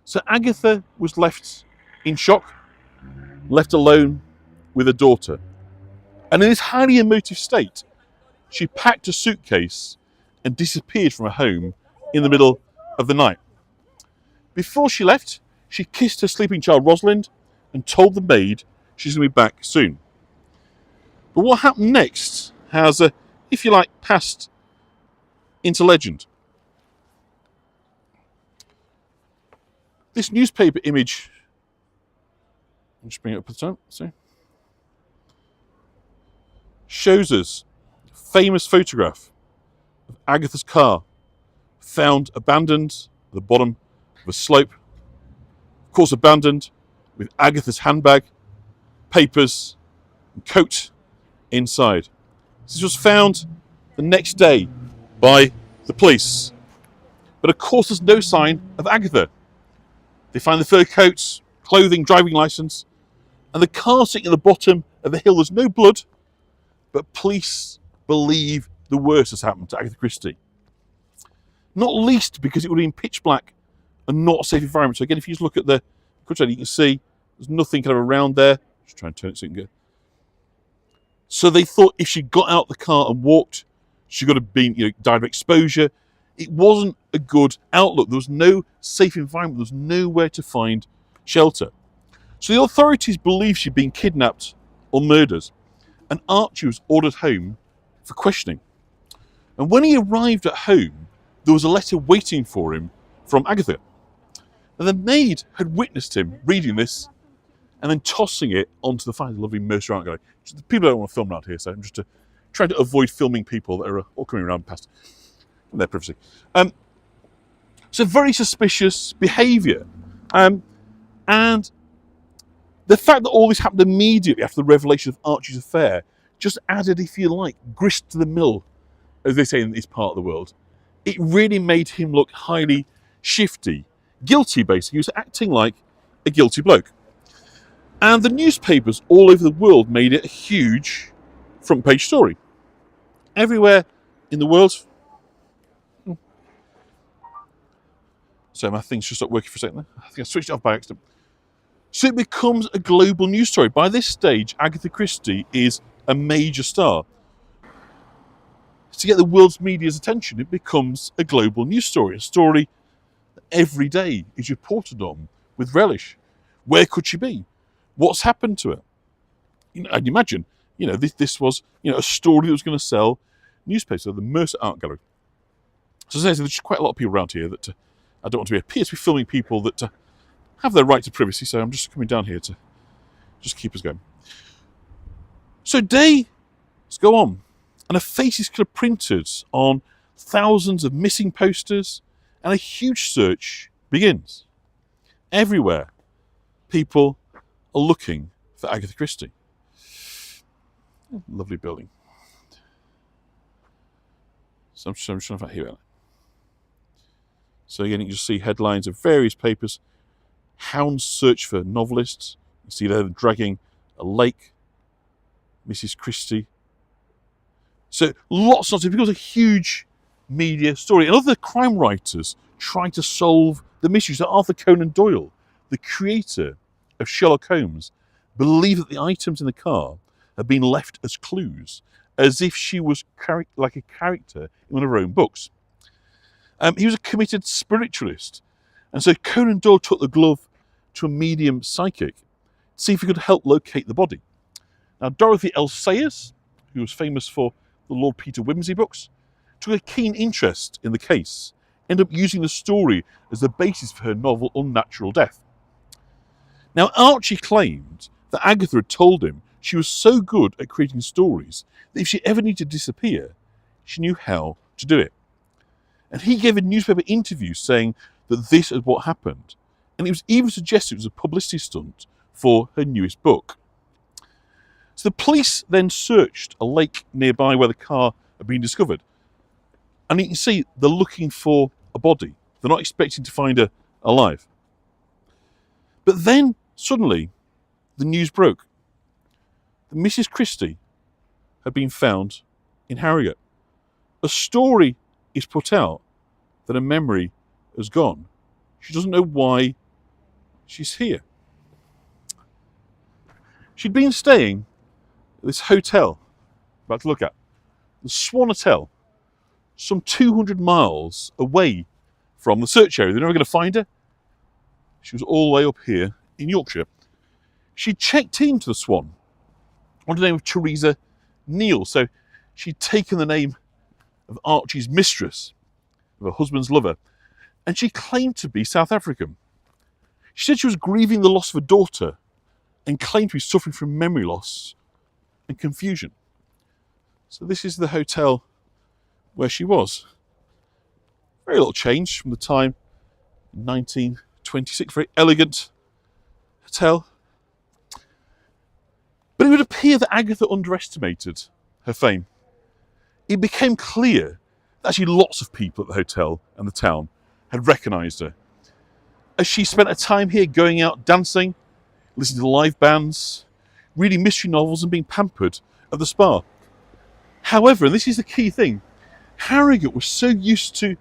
So Agatha was left in shock, left alone with her daughter. And in this highly emotive state, she packed a suitcase and disappeared from her home in the middle of the night. Before she left, she kissed her sleeping child Rosalind and told the maid she's going to be back soon. But what happened next has, if you like, passed into legend. This newspaper image, I'll just bring it up at the time, see, shows us a famous photograph of Agatha's car found abandoned at the bottom of a slope. Of course, abandoned with Agatha's handbag, papers, and coat inside. This was found the next day by the police. But of course, there's no sign of Agatha. They find the fur coats, clothing, driving licence, and the car sitting at the bottom of the hill. There's no blood, but police believe the worst has happened to Agatha Christie. Not least because it would have been pitch black and not a safe environment. So again, if you just look at the footage, you can see there's nothing kind of around there. Just try and turn it so you can go. So they thought if she got out the car and walked, she could have been, died of exposure. It wasn't a good outlook. There was no safe environment. There was nowhere to find shelter. So the authorities believed she'd been kidnapped or murdered, and Archie was ordered home for questioning. And when he arrived at home, there was a letter waiting for him from Agatha. And the maid had witnessed him reading this and then tossing it onto the fire. Lovely Mercer art guy. People don't want to film around here, so I'm just trying to avoid filming people that are all coming around past their privacy. So very suspicious behaviour. And the fact that all this happened immediately after the revelation of Archie's affair just added, if you like, grist to the mill, as they say in this part of the world. It really made him look highly shifty, guilty basically. He was acting like a guilty bloke. And the newspapers all over the world made it a huge front page story. Everywhere in the world. So my thing's just stopped working for a second there. I think I switched it off by accident. So it becomes a global news story. By this stage, Agatha Christie is a major star. To get the world's media's attention, it becomes a global news story, a story that every day is reported on with relish. Where could she be? What's happened to her? I'd imagine, this was, a story that was going to sell newspapers, the Mercer Art Gallery. So there's just quite a lot of people around here that I don't want to appear to be filming people that have their right to privacy, so I'm just coming down here to just keep us going. So days go on, and a face is kind of printed on thousands of missing posters, and a huge search begins. Everywhere, people are looking for Agatha Christie. Lovely building. So I'm just trying to find here. So again, you can just see headlines of various papers. Hounds search for novelists. You see they're dragging a lake. Mrs. Christie. So lots of it becomes a huge media story. And other crime writers try to solve the mysteries. So Arthur Conan Doyle, the creator of Sherlock Holmes, believed that the items in the car had been left as clues, as if she was like a character in one of her own books. He was a committed spiritualist, and so Conan Doyle took the glove to a medium psychic to see if he could help locate the body. Now, Dorothy L. Sayers, who was famous for the Lord Peter Wimsey books, took a keen interest in the case, ended up using the story as the basis for her novel Unnatural Death. Now, Archie claimed that Agatha had told him she was so good at creating stories that if she ever needed to disappear, she knew how to do it. And he gave a newspaper interview saying that this is what happened. And it was even suggested it was a publicity stunt for her newest book. So the police then searched a lake nearby where the car had been discovered. And you can see they're looking for a body. They're not expecting to find her alive. But then, suddenly, the news broke. That Mrs. Christie had been found in Harrogate. A story is put out that her memory has gone. She doesn't know why she's here. She'd been staying at this hotel, about to look at, the Swan Hotel, some 200 miles away from the search area. They're never going to find her. She was all the way up here in Yorkshire. She checked into the Swan under the name of Teresa Neal. So she'd taken the name of Archie's mistress, of her husband's lover, and she claimed to be South African. She said she was grieving the loss of her daughter and claimed to be suffering from memory loss and confusion. So this is the hotel where she was. Very little change from the time in 1926. Very elegant hotel. But it would appear that Agatha underestimated her fame. It became clear that actually lots of people at the hotel and the town had recognised her, as she spent her time here going out dancing, listening to live bands, reading mystery novels and being pampered at the spa. However, and this is the key thing, Harrogate was so used to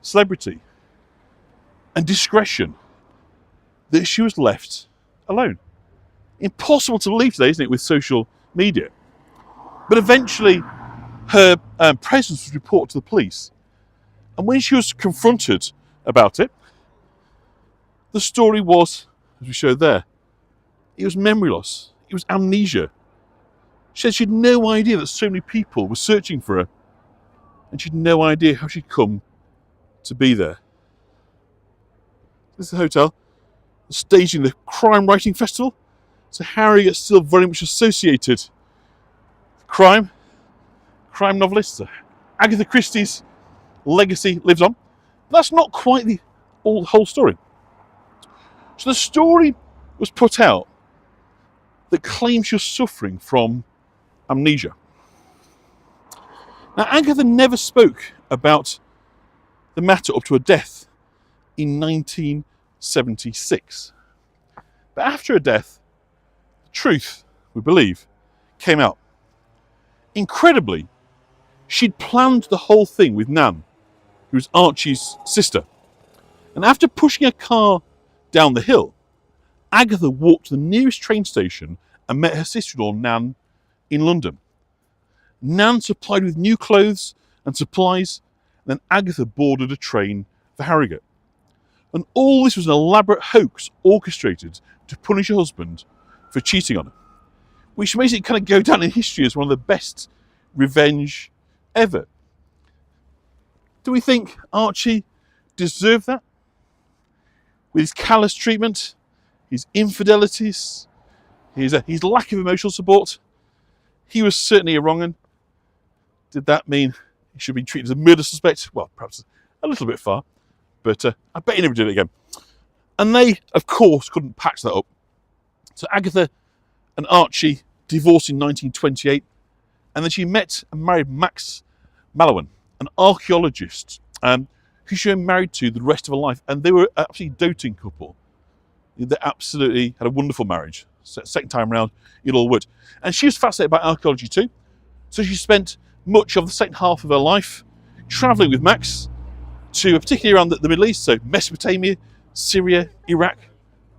celebrity and discretion that she was left alone. Impossible to believe today, isn't it, with social media? But eventually her presence was reported to the police. And when she was confronted about it, the story was, as we showed there, it was memory loss. It was amnesia. She said she had no idea that so many people were searching for her, and she had no idea how she'd come to be there. This is the hotel, staging the crime writing festival. So Harrogate's still very much associated with crime novelists. Agatha Christie's legacy lives on. But that's not quite the whole story. So the story was put out that claims she was suffering from amnesia. Now, Agatha never spoke about the matter up to her death in 1976. But after her death, the truth, we believe, came out. Incredibly, she'd planned the whole thing with Nan, who was Archie's sister. And after pushing a car down the hill, Agatha walked to the nearest train station and met her sister-in-law, Nan, in London. Nan supplied with new clothes and supplies, and then Agatha boarded a train for Harrogate. And all this was an elaborate hoax orchestrated to punish her husband for cheating on her, which makes it kind of go down in history as one of the best revenge ever. Do we think Archie deserved that? With his callous treatment, his infidelities, his lack of emotional support, he was certainly a wrong 'un. Did that mean he should be treated as a murder suspect? Well, perhaps a little bit far, but I bet he never did it again. And they, of course, couldn't patch that up. So Agatha and Archie divorced in 1928, and then she met and married Max Mallowan, an archaeologist who she was married to the rest of her life, and they were an absolutely doting couple. They absolutely had a wonderful marriage. So second time around, it all worked. And she was fascinated by archaeology too, so she spent much of the second half of her life travelling with Max to particularly around the Middle East, so Mesopotamia, Syria, Iraq.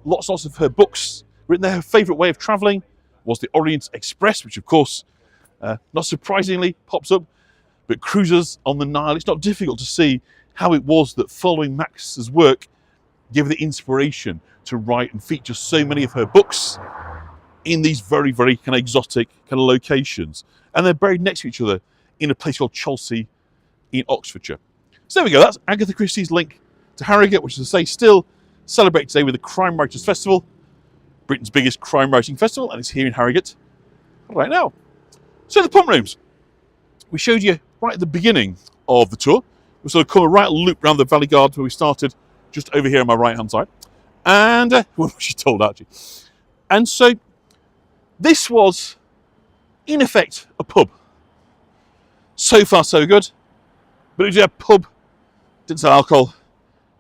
Lots of her books written there. Her favourite way of travelling was the Orient Express, which of course, not surprisingly, pops up. But cruises on the Nile, it's not difficult to see how it was that following Max's work gave her the inspiration to write and feature so many of her books in these very, very kind of exotic kind of locations. And they're buried next to each other in a place called Chelsea in Oxfordshire. So there we go, that's Agatha Christie's link to Harrogate, which, as I say, still celebrated today with the Crime Writers Festival, Britain's biggest crime writing festival, and it's here in Harrogate right now. So the pump rooms. We showed you right at the beginning of the tour. We sort of come a right loop around the Valley Guard where we started, just over here on my right-hand side. And, what she told Archie. And so, this was, in effect, a pub. So far, so good. But it was a pub, didn't sell alcohol,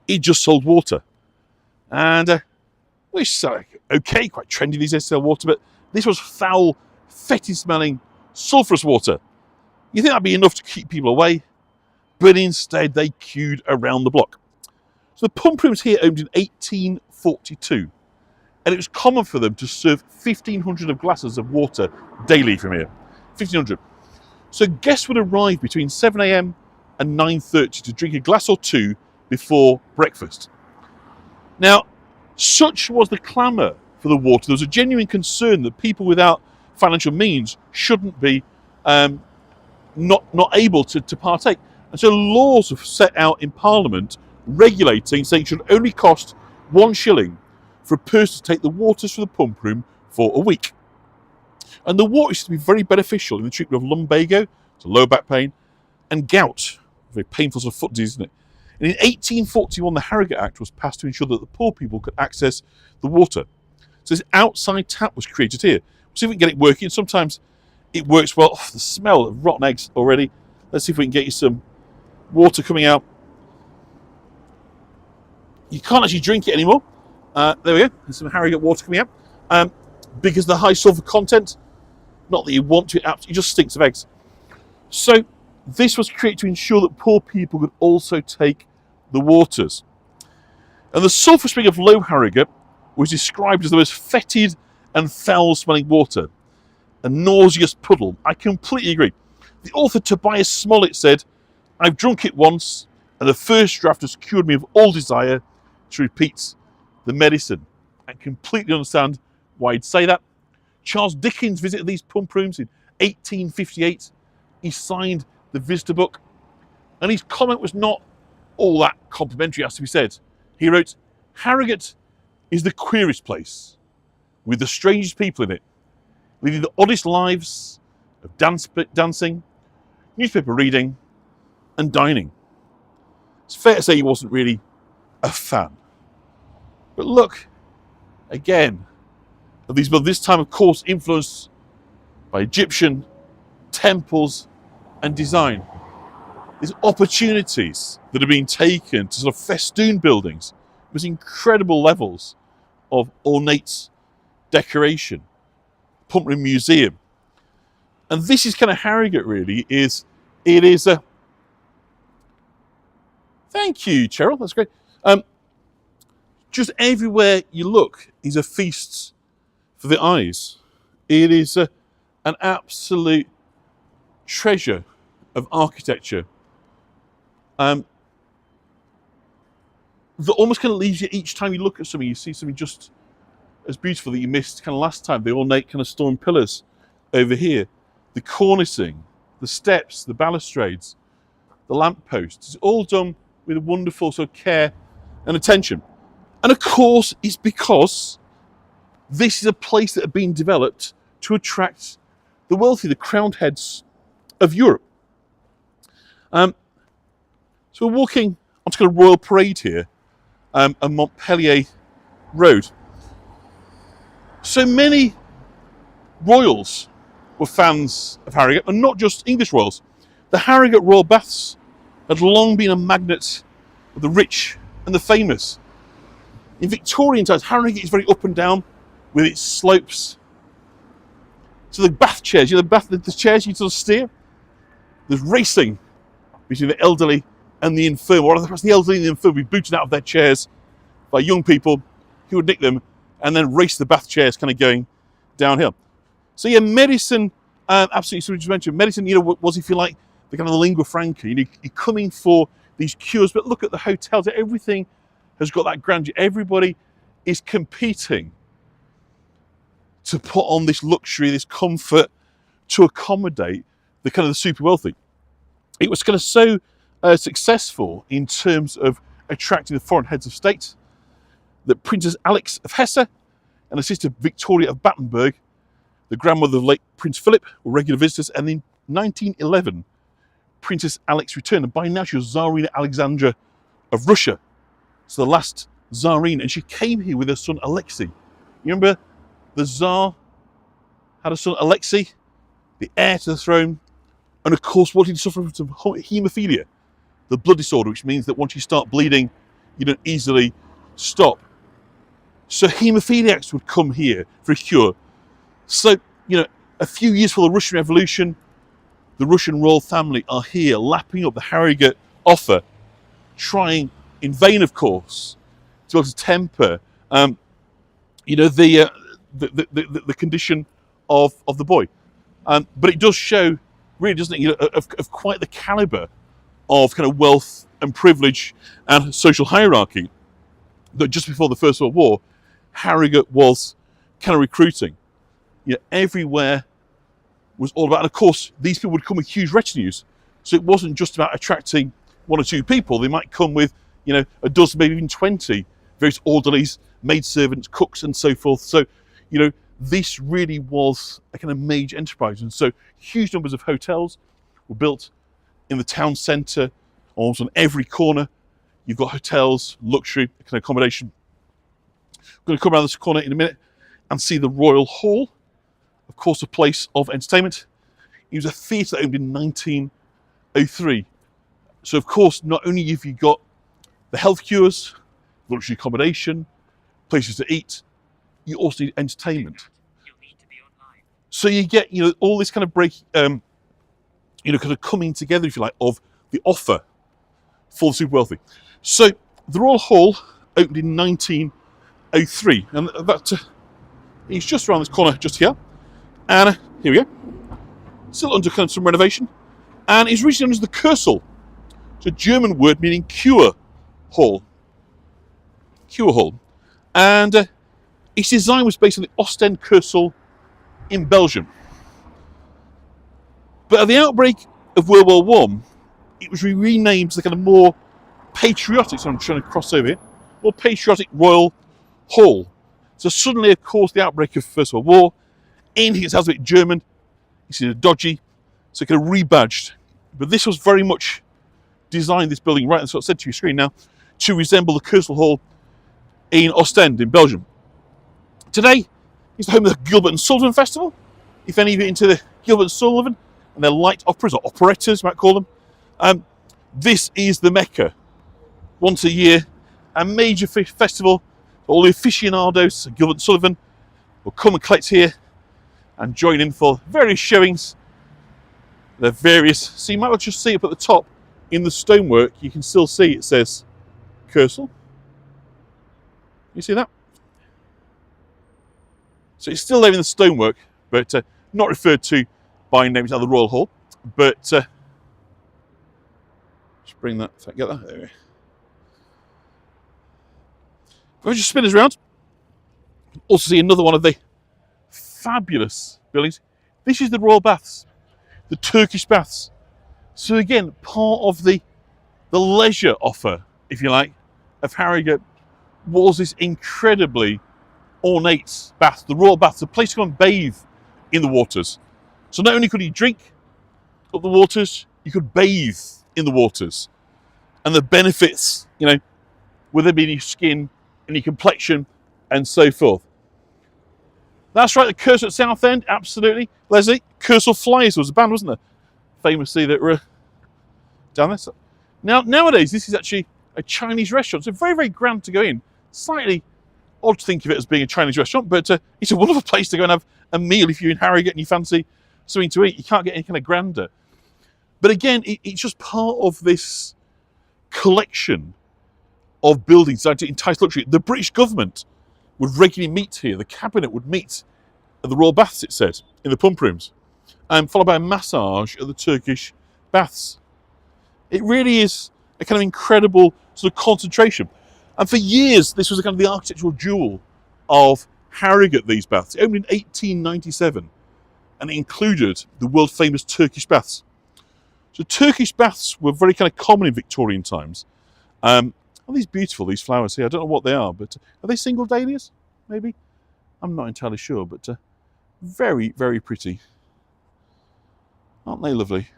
it just sold water. And, which is okay, quite trendy these days to sell water, but this was foul, fetid-smelling, sulphurous water. You think that'd be enough to keep people away, but instead they queued around the block. So the pump rooms here opened in 1842, and it was common for them to serve 1,500 of glasses of water daily from here. 1,500. So guests would arrive between 7 a.m. and 9:30 to drink a glass or two before breakfast. Now, such was the clamour for the water, there was a genuine concern that people without financial means shouldn't be not able to partake. And so laws were set out in Parliament regulating, saying it should only cost 1 shilling for a person to take the waters from the pump room for a week. And the water used to be very beneficial in the treatment of lumbago, so lower back pain, and gout, very painful sort of foot disease, isn't it? And in 1841, the Harrogate Act was passed to ensure that the poor people could access the water. So this outside tap was created here. We'll see if we can get it working. Sometimes it works well. Oh, the smell of rotten eggs already. Let's see if we can get you some water coming out. You can't actually drink it anymore. There we go. There's some Harrogate water coming out. Because of the high sulphur content, not that you want to, it just stinks of eggs. So this was created to ensure that poor people could also take the waters. And the sulphur spring of Low Harrogate was described as the most fetid and foul-smelling water, a nauseous puddle. I completely agree. The author Tobias Smollett said, "I've drunk it once, and the first draught has cured me of all desire to repeat the medicine." I completely understand why he'd say that. Charles Dickens visited these pump rooms in 1858. He signed the visitor book, and his comment was not all that complimentary, has to be said. He wrote, "Harrogate is the queerest place, with the strangest people in it, leading the oddest lives of dancing, newspaper reading, and dining." It's fair to say he wasn't really a fan. But look, again, of these, but this time, of course, influenced by Egyptian temples and design. These opportunities that are being taken to sort of festoon buildings with incredible levels of ornate decoration. Pump room museum. And this is kind of Harrogate, really. It is a... Thank you, Cheryl, that's great. just everywhere you look is a feast for the eyes. It is an absolute treasure of architecture that almost kind of leaves you each time you look at something, you see something just as beautiful that you missed kind of last time. The ornate kind of stone pillars over here, the cornicing, the steps, the balustrades, the lampposts. It's all done with a wonderful sort of care and attention. And of course, it's because this is a place that had been developed to attract the wealthy, the crowned heads of Europe. So we're walking onto a royal parade here on Montpellier Road. So many royals were fans of Harrogate, and not just English royals. The Harrogate Royal Baths had long been a magnet of the rich and the famous. In Victorian times, Harrogate is very up and down with its slopes. So the bath chairs, the chairs you sort of steer, there's racing between the elderly and the infirm, or perhaps the elderly and the infirm would be booted out of their chairs by young people who would nick them and then race the bath chairs kind of going downhill. So yeah, medicine, absolutely, so just mentioned, medicine, was, if you like, the kind of the lingua franca. You're coming for these cures, but look at the hotels, everything has got that grandeur. Everybody is competing to put on this luxury, this comfort, to accommodate the kind of the super wealthy. It was kind of so successful in terms of attracting the foreign heads of state that Princess Alix of Hesse and her sister Victoria of Battenberg, the grandmother of late Prince Philip, were regular visitors. And in 1911, Princess Alix returned, and by now she was Tsarina Alexandra of Russia. So the last Tsarina, and she came here with her son Alexei. You remember the Tsar had a son Alexei, the heir to the throne, and of course wanted to suffer from haemophilia, the blood disorder, which means that once you start bleeding, you don't easily stop. So haemophiliacs would come here for a cure. So, a few years before the Russian Revolution, the Russian royal family are here lapping up the Harrogate offer, trying in vain, of course, to be able to temper, the condition of the boy. But it does show, really, doesn't it, of quite the calibre of kind of wealth and privilege and social hierarchy that just before the First World War, Harrogate was kind of recruiting. Everywhere was all about, and of course, these people would come with huge retinues. So it wasn't just about attracting one or two people. They might come with, a dozen, maybe even 20, various orderlies, maidservants, cooks, and so forth. So, this really was a kind of major enterprise. And so huge numbers of hotels were built in the town centre, almost on every corner. You've got hotels, luxury, kind of accommodation. I'm going to come around this corner in a minute and see the Royal Hall, of course, a place of entertainment. It was a theatre that opened in 1903. So, of course, not only have you got the health cures, luxury accommodation, places to eat, you also need entertainment. So you get, all this kind of kind of coming together, if you like, of the offer for the super wealthy. So the Royal Hall opened in 1903, and it's just around this corner, just here. And here we go. Still under kind of some renovation, and it's originally known as the Kursaal. It's a German word meaning cure hall. Cure hall, and its design was based on the Ostend Kursaal in Belgium. But at the outbreak of World War I, it was renamed to the kind of more patriotic, so I'm trying to cross over here, more patriotic Royal Hall. So suddenly, of course, the outbreak of the First World War, anything that sounds a bit German, it's either dodgy, so it kind of rebadged. But this was very much designed, this building, right, and so I said to your screen now, to resemble the Kursaal Hall in Ostend in Belgium. Today, it's the home of the Gilbert and Sullivan Festival. If any of you are into the Gilbert and Sullivan and their light operas, or operettas, you might call them, this is the Mecca. Once a year, a major festival. All the aficionados of Gilbert and Sullivan will come and collect here and join in for various showings. They're various, so you might well just see up at the top in the stonework, you can still see it says Kursaal. You see that? So it's still there in the stonework, but not referred to by name. It's now the Royal Hall. But just bring that. Get that. There we go. If I just spin us around, also see another one of the fabulous buildings. This is the Royal Baths, the Turkish Baths. So again, part of the leisure offer, if you like, of Harrogate was this incredibly ornate bath, the Royal Baths, a place to go and bathe in the waters. So not only could you drink of the waters, you could bathe in the waters. And the benefits, you know, whether it be in your skin, in your complexion, and so forth. That's right, the Curse at Southend, absolutely. Leslie, Curse of Flies was a band, wasn't there? Famously, that were down there. So, nowadays, this is actually a Chinese restaurant. So very, very grand to go in. Slightly odd to think of it as being a Chinese restaurant, but it's a wonderful place to go and have a meal if you're in Harrogate and you fancy something to eat. You can't get any kind of grander. But again, it's just part of this collection of buildings designed to entice luxury. The British government would regularly meet here. The cabinet would meet at the Royal Baths, it said, in the pump rooms, followed by a massage at the Turkish Baths. It really is a kind of incredible sort of concentration. And for years, this was a kind of the architectural jewel of Harrogate, these baths. It opened in 1897, and it included the world-famous Turkish baths. So Turkish baths were very kind of common in Victorian times. Are these beautiful, these flowers here? I don't know what they are, but are they single dahlias, maybe? I'm not entirely sure, but very, very pretty. Aren't they lovely?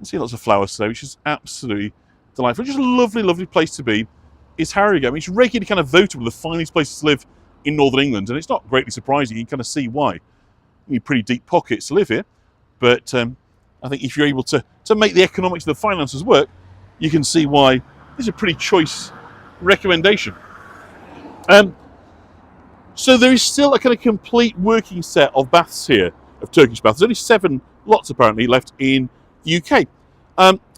I see lots of flowers today, which is absolutely delightful. Just a lovely, lovely place to be is Harrogate. I mean, it's regularly kind of voted one of the finest places to live in Northern England, and it's not greatly surprising. You can kind of see why. You need pretty deep pockets to live here, but I think if you're able to make the economics and the finances work, you can see why this is a pretty choice recommendation. So there is still a kind of complete working set of baths here, of Turkish baths. There's only 7 lots apparently left in the UK.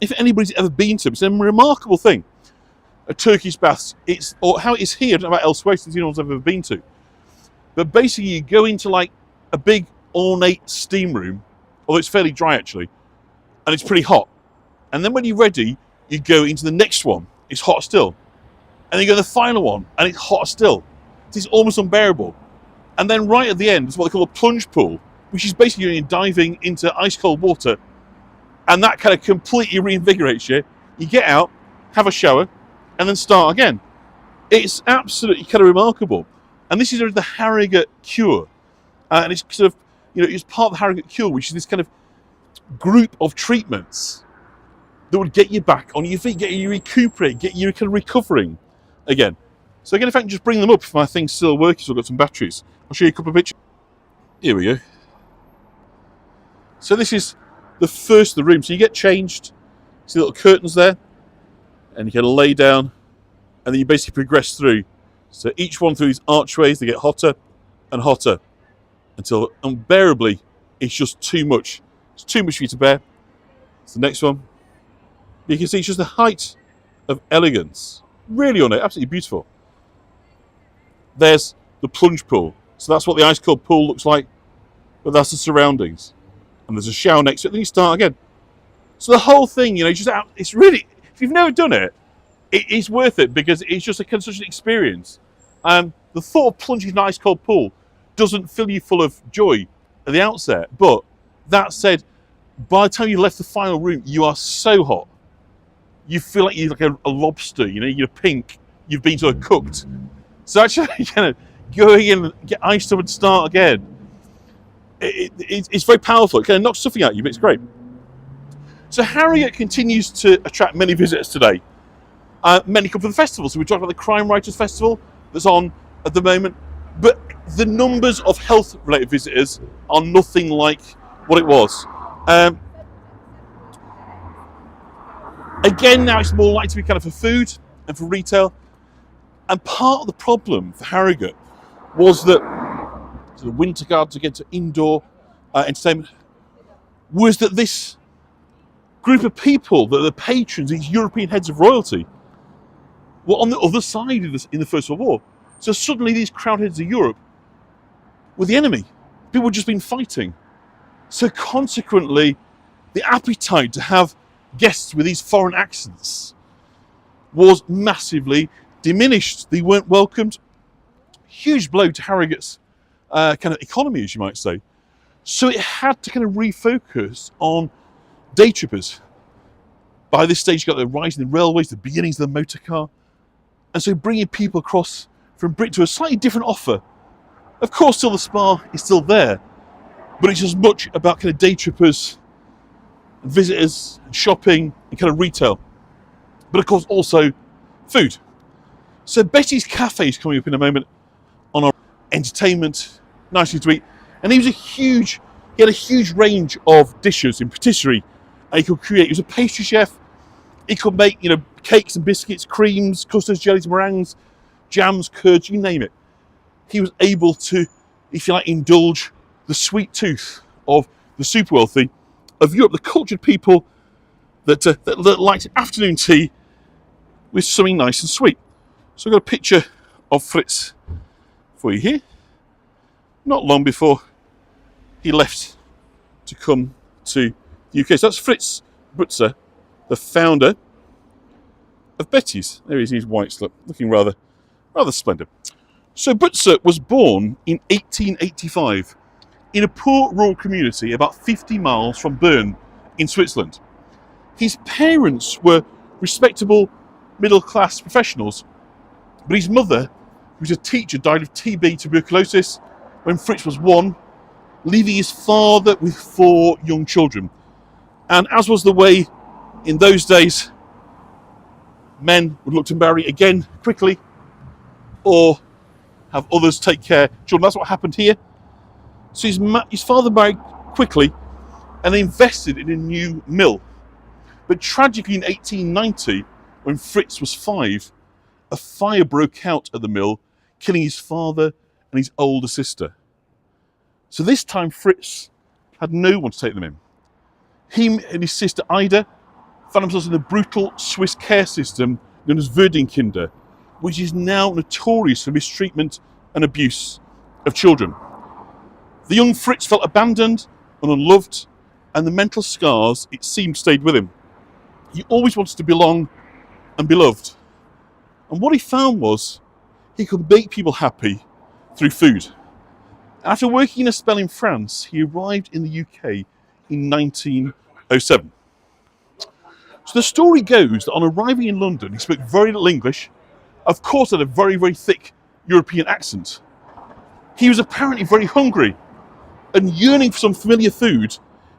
If anybody's ever been to them, it's a remarkable thing. A Turkish baths, or how it is here, I don't know about elsewhere since no one's ever been to. But basically you go into like a big ornate steam room, although it's fairly dry actually, and it's pretty hot. And then when you're ready, you go into the next one, it's hotter still. And then you go to the final one, and it's hotter still. It's almost unbearable. And then right at the end is what they call a plunge pool, which is basically diving into ice cold water, and that kind of completely reinvigorates you. You get out, have a shower, and then start again. It's absolutely kind of remarkable. And this is the Harrogate Cure. And it's sort of, it's part of the Harrogate Cure, which is this kind of group of treatments that would get you back on your feet, get you recuperate, get you kind of recovering again. So again, if I can just bring them up, if my thing's still working, so I've got some batteries. I'll show you a couple of pictures. Here we go. So this is the first of the room. So you get changed, see the little curtains there, and you can lay down, and then you basically progress through. So each one through these archways, they get hotter and hotter until unbearably it's just too much. It's too much for you to bear. It's the next one. You can see it's just the height of elegance. Really on it, absolutely beautiful. There's the plunge pool. So that's what the ice cold pool looks like, but that's the surroundings. And there's a shower next to it, then you start again. So the whole thing, it's really, if you've never done it, it's worth it because it's just such an experience. The thought of plunging in an ice cold pool doesn't fill you full of joy at the outset, but that said, by the time you left the final room, you are so hot. You feel like you're like a lobster, you're pink, you've been sort of cooked. So actually, going in and get iced up and start again, it's very powerful. It kind of knocks something out of you, but it's great. So Harrogate continues to attract many visitors today. Many come for the festival. So we talked about the Crime Writers Festival that's on at the moment. But the numbers of health-related visitors are nothing like what it was. Again, now it's more likely to be kind of for food and for retail. And part of the problem for Harrogate was that the winter gardens, again, to indoor entertainment, was that this group of people, that the patrons, these European heads of royalty, were on the other side of this in the First World War. So suddenly these crowdheads of Europe were the enemy. People had just been fighting. So consequently, the appetite to have guests with these foreign accents was massively diminished. They weren't welcomed. Huge blow to Harrogate's kind of economy, as you might say. So it had to kind of refocus on day trippers. By this stage, you got the rise in the railways, the beginnings of the motor car. And so bringing people across from Britain to a slightly different offer. Of course, still the spa is still there, but it's as much about kind of day trippers and visitors and shopping and kind of retail. But of course, also food. So Betty's Cafe is coming up in a moment on our entertainment, nicely to eat. And he had a huge range of dishes in patisserie he could create. He was a pastry chef. He could make, cakes and biscuits, creams, custards, jellies, meringues, jams, curds, you name it. He was able to, if you like, indulge the sweet tooth of the super wealthy of Europe, the cultured people that liked afternoon tea with something nice and sweet. So I've got a picture of Fritz for you here. Not long before he left to come to the UK. So that's Fritz Butzer, the founder of Betty's. There he is in his white slip, looking rather splendid. So Butzer was born in 1885 in a poor rural community about 50 miles from Bern in Switzerland. His parents were respectable middle-class professionals, but his mother, who was a teacher, died of TB, tuberculosis, when Fritz was 1, leaving his father with 4 young children. And as was the way in those days, men would look to marry again quickly or have others take care of children. That's what happened here. So his father married quickly and invested in a new mill. But tragically in 1890, when Fritz was 5, a fire broke out at the mill, killing his father and his older sister. So this time Fritz had no one to take them in. He and his sister Ida found themselves in a brutal Swiss care system known as Würdingkinder, which is now notorious for mistreatment and abuse of children. The young Fritz felt abandoned and unloved, and the mental scars, it seemed, stayed with him. He always wanted to belong and be loved. And what he found was he could make people happy through food. After working in a spell in France, he arrived in the UK in 1907. So the story goes that on arriving in London, he spoke very little English, of course had a very, very thick European accent. He was apparently very hungry, and yearning for some familiar food,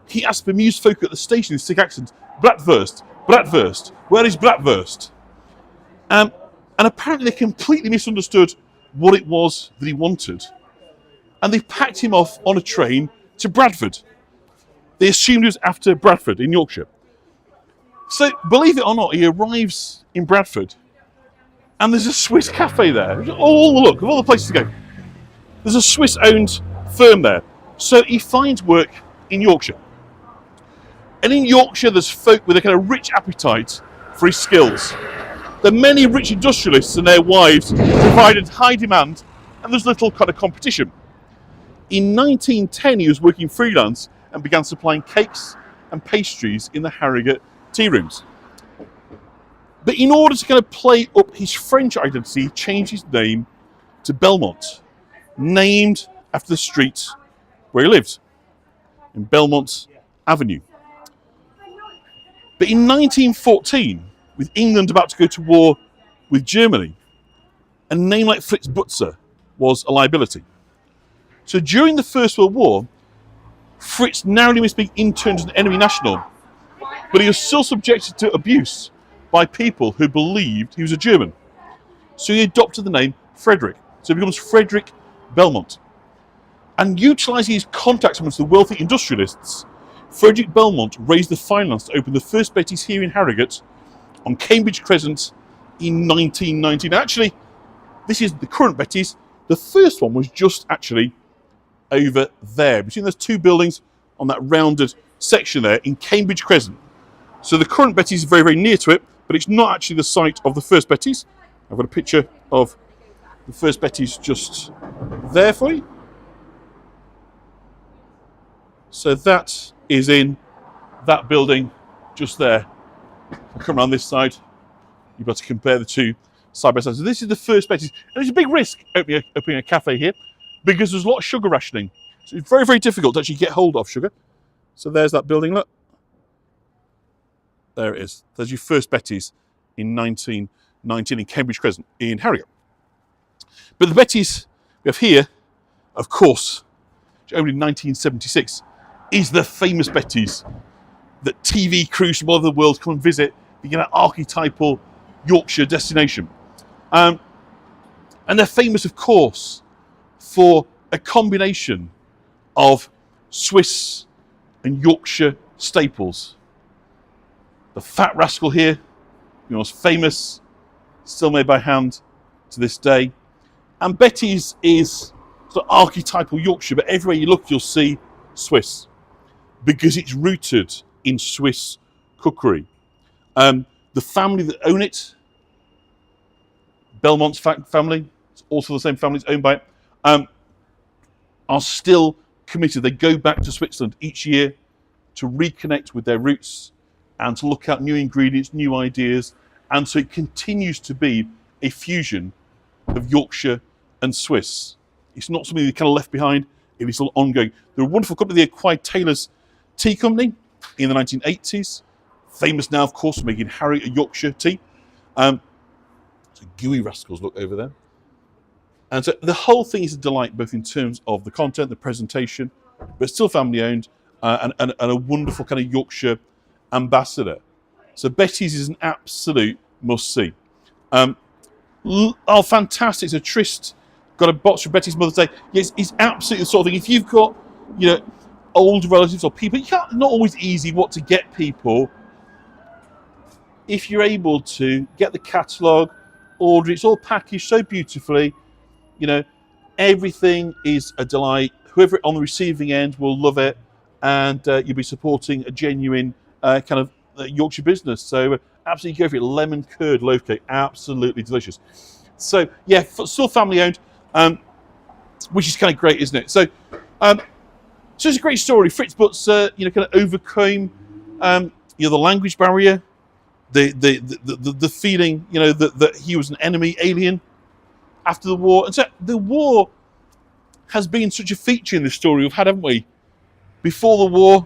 he asked bemused folk at the station in his thick accent, "Bratwurst, Bratwurst, where is Bratwurst?" And apparently they completely misunderstood what it was that he wanted. And they packed him off on a train to Bradford. They assumed he was after Bradford in Yorkshire. So, believe it or not, he arrives in Bradford, and there's a Swiss cafe there. Oh, look, of all the places to go. There's a Swiss-owned firm there. So he finds work in Yorkshire. And in Yorkshire, there's folk with a kind of rich appetite for his skills. There are many rich industrialists and their wives provided high demand, and there's little kind of competition. In 1910, he was working freelance and began supplying cakes and pastries in the Harrogate tea rooms. But in order to kind of play up his French identity, he changed his name to Belmont, named after the street where he lived, in Belmont Avenue. But in 1914, with England about to go to war with Germany, a name like Fritz Butzer was a liability. So during the First World War, Fritz narrowly missed being interned as an enemy national, but he was still subjected to abuse by people who believed he was a German. So he adopted the name Frederick. So he becomes Frederick Belmont. And utilising his contacts amongst the wealthy industrialists, Frederick Belmont raised the finance to open the first Betty's here in Harrogate on Cambridge Crescent in 1919. Actually, this is the current Betty's. The first one was just actually over there, between those two buildings on that rounded section there in Cambridge Crescent. So the current Betty's is very, very near to it, but it's not actually the site of the first Betty's. I've got a picture of the first Betty's just there for you. So that is in that building just there. I'll come around this side. You've got to compare the two side by side. So this is the first Betty's. And it's a big risk opening a cafe here because there's a lot of sugar rationing. So it's very, very difficult to actually get hold of sugar. So there's that building, look. There it is. There's your first Betty's in 1919 in Cambridge Crescent in Harrogate. But the Betty's we have here, of course, which opened in 1976, is the famous Betty's that TV crews from all over the world come and visit, the archetypal Yorkshire destination. And they're famous, of course, for a combination of Swiss and Yorkshire staples. The Fat Rascal here, the most famous, still made by hand to this day. And Betty's is sort of archetypal Yorkshire, but everywhere you look, you'll see Swiss, because it's rooted in Swiss cookery. The family that own it, Belmont's family, it's also the same family, it's owned by it, are still committed. They go back to Switzerland each year to reconnect with their roots and to look at new ingredients, new ideas, and so it continues to be a fusion of Yorkshire and Swiss. It's not something they kind of left behind, it is still ongoing. They're a wonderful company. They acquired Taylor's Tea Company in the 1980s, famous now, of course, for making Harrogate Yorkshire tea. So gooey rascals look over there. And so the whole thing is a delight, both in terms of the content, the presentation, but still family owned, and a wonderful kind of Yorkshire ambassador. So Betty's is an absolute must-see. Oh, fantastic. So Trist got a box for Betty's Mother's Day. Yes, it's absolutely the sort of thing. If you've got, older relatives or people, not always easy what to get people. If you're able to get the catalogue, order it, it's all packaged so beautifully. Everything is a delight. Whoever on the receiving end will love it, and you'll be supporting a genuine kind of Yorkshire business. So absolutely go for it. Lemon curd loaf cake, absolutely delicious. So yeah, still family owned, which is kind of great, isn't it? So it's a great story. Fritz Butts, kind of overcame, the language barrier, the feeling, that he was an enemy alien after the war. And so the war has been such a feature in this story we've had, haven't we? Before the war,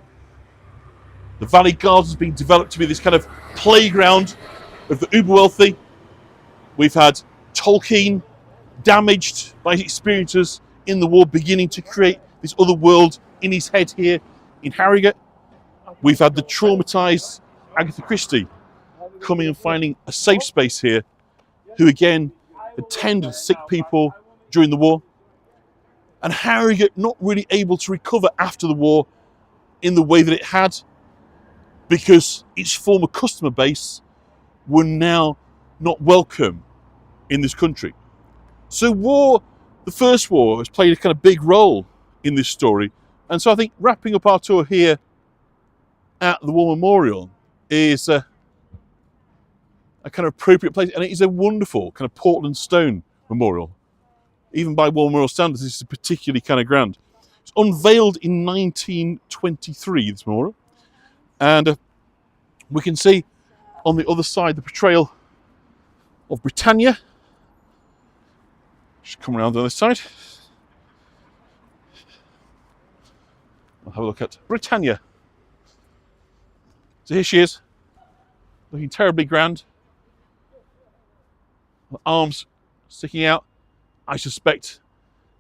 the Valley Gardens has been developed to be this kind of playground of the uber wealthy. We've had Tolkien, damaged by his experiences in the war, beginning to create this other world in his head here in Harrogate. We've had the traumatised Agatha Christie coming and finding a safe space here, who again attended sick people during the war. And Harrogate not really able to recover after the war in the way that it had, because its former customer base were now not welcome in this country. So war, the first war, has played a kind of big role in this story. And so I think wrapping up our tour here at the War Memorial is a kind of appropriate place. And it is a wonderful kind of Portland stone memorial. Even by War Memorial standards, this is particularly kind of grand. It's unveiled in 1923, this memorial. And we can see on the other side the portrayal of Britannia. Just come around on this side. I'll have a look at Britannia. So here she is, looking terribly grand. Her arms sticking out. I suspect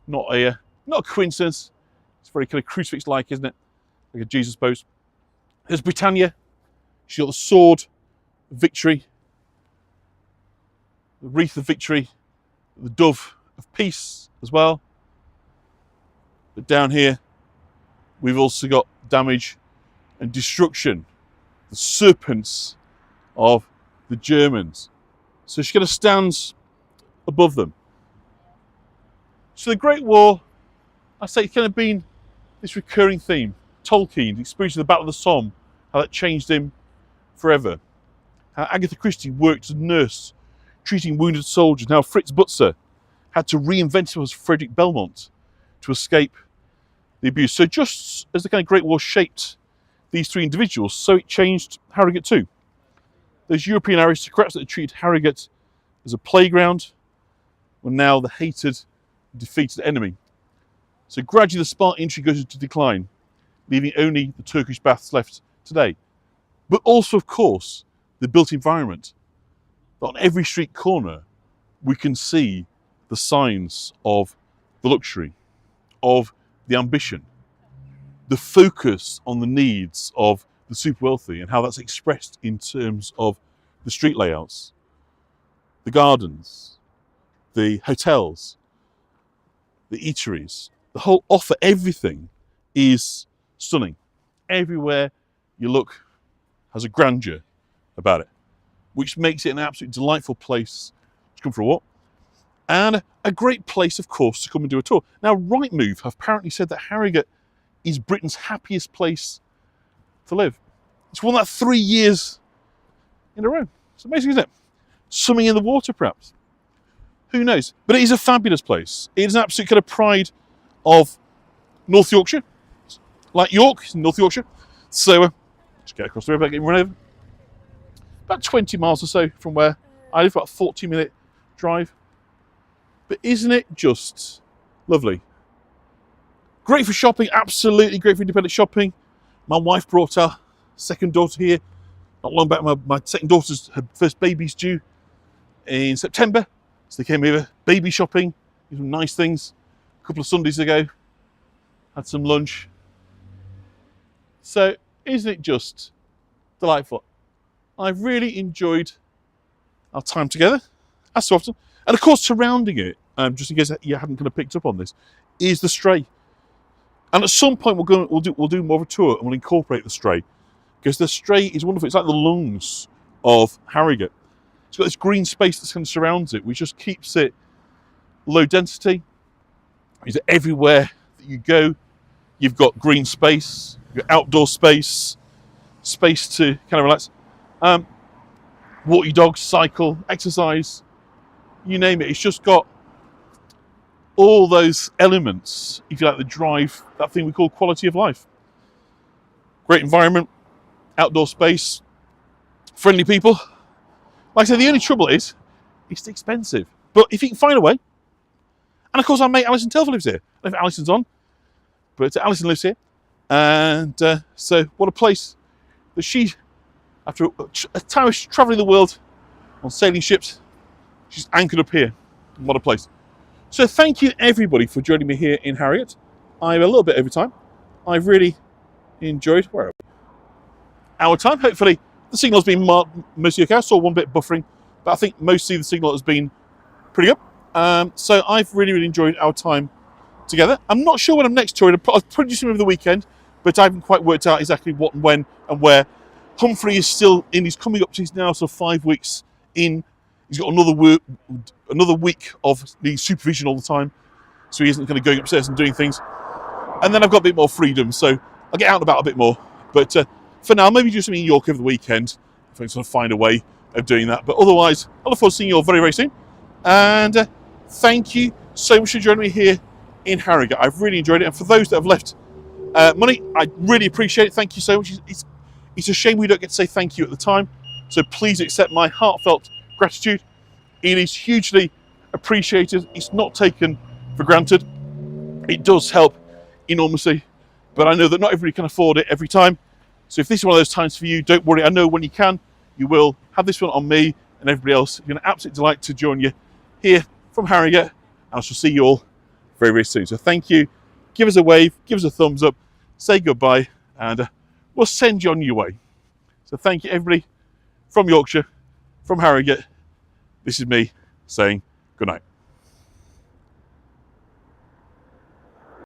not a coincidence. It's very kind of crucifix-like, isn't it? Like a Jesus pose. There's Britannia. She's got the sword of victory, the wreath of victory, the dove of peace as well. But down here, we've also got damage and destruction, the serpents of the Germans. So she kind of stands above them. So the Great War, I say, it's kind of been this recurring theme. Tolkien, the experience of the Battle of the Somme, how that changed him forever. How Agatha Christie worked as a nurse, treating wounded soldiers. Now Fritz Butzer had to reinvent himself as Frederick Belmont to escape the abuse. So just as the kind of Great War shaped these three individuals, so it changed Harrogate too. Those European aristocrats that had treated Harrogate as a playground were now the hated, defeated enemy. So gradually the Spartan infantry goes into decline, leaving only the Turkish baths left today. But also, of course, the built environment. On every street corner, we can see the signs of the luxury, of the ambition, the focus on the needs of the super wealthy and how that's expressed in terms of the street layouts, the gardens, the hotels, the eateries, the whole offer, everything is stunning. Everywhere you look has a grandeur about it, which makes it an absolutely delightful place to come for a walk. And a great place, of course, to come and do a tour. Now, Rightmove have apparently said that Harrogate is Britain's happiest place to live. It's won that 3 years in a row. It's amazing, isn't it? Something in the water, perhaps. Who knows? But it is a fabulous place. It is an absolute kind of pride of North Yorkshire. Like York, it's in North Yorkshire. So, just get across the river, get run over. About 20 miles or so from where I live, about a 40-minute drive. But isn't it just lovely? Great for shopping, absolutely great for independent shopping. My wife brought our second daughter here not long back. My second daughter's her first baby's due in September. So they came over baby shopping, some nice things. A couple of Sundays ago, had some lunch. So isn't it just delightful? I've really enjoyed our time together, as so often. And of course, surrounding it, just in case you hadn't kind of picked up on this, is the Stray. And at some point, we'll do more of a tour and we'll incorporate the Stray, because the Stray is wonderful. It's like the lungs of Harrogate. It's got this green space that kind of surrounds it, which just keeps it low density. Is that everywhere that you go, you've got green space, you've got outdoor space, space to kind of relax. Walk your dog, cycle, exercise, you name it. It's just got all those elements, if you like, that drive that thing we call quality of life. Great environment, outdoor space, friendly people. Like I said, the only trouble is, it's expensive. But if you can find a way, and of course our mate Alison Telfer lives here. I don't know if Alison's on, but Alison lives here. And so what a place that she, after a time of travelling the world on sailing ships, she's anchored up here. What a place. So thank you everybody for joining me here in Harrogate. I'm a little bit over time. I've really enjoyed, where are we? Our time. Hopefully the signal's been mostly okay. I saw one bit buffering, but I think mostly the signal has been pretty good. So I've really enjoyed our time together. I'm not sure when I'm next touring. I'll probably do something over the weekend, but I haven't quite worked out exactly what and when and where. Humphrey is still in. He's coming up to his now, so 5 weeks in. He's got another week of the supervision all the time, so he isn't kind of going upstairs and doing things. And then I've got a bit more freedom, so I'll get out and about a bit more. But for now, maybe do something in York over the weekend, if I can sort of find a way of doing that. But otherwise, I look forward to seeing you all very, very soon. And thank you so much for joining me here in Harrogate. I've really enjoyed it. And for those that have left money, I really appreciate it. Thank you so much. It's a shame we don't get to say thank you at the time. So please accept my heartfelt gratitude. It is hugely appreciated. It's not taken for granted. It does help enormously, but I know that not everybody can afford it every time. So if this is one of those times for you, don't worry. I know when you can, you will have this one on me and everybody else. It's been an absolute delight to join you here from Harrogate, and I shall see you all very, very soon. So thank you. Give us a wave, give us a thumbs up, say goodbye, and we'll send you on your way. So thank you, everybody, from Yorkshire, from Harrogate. This is me saying good night.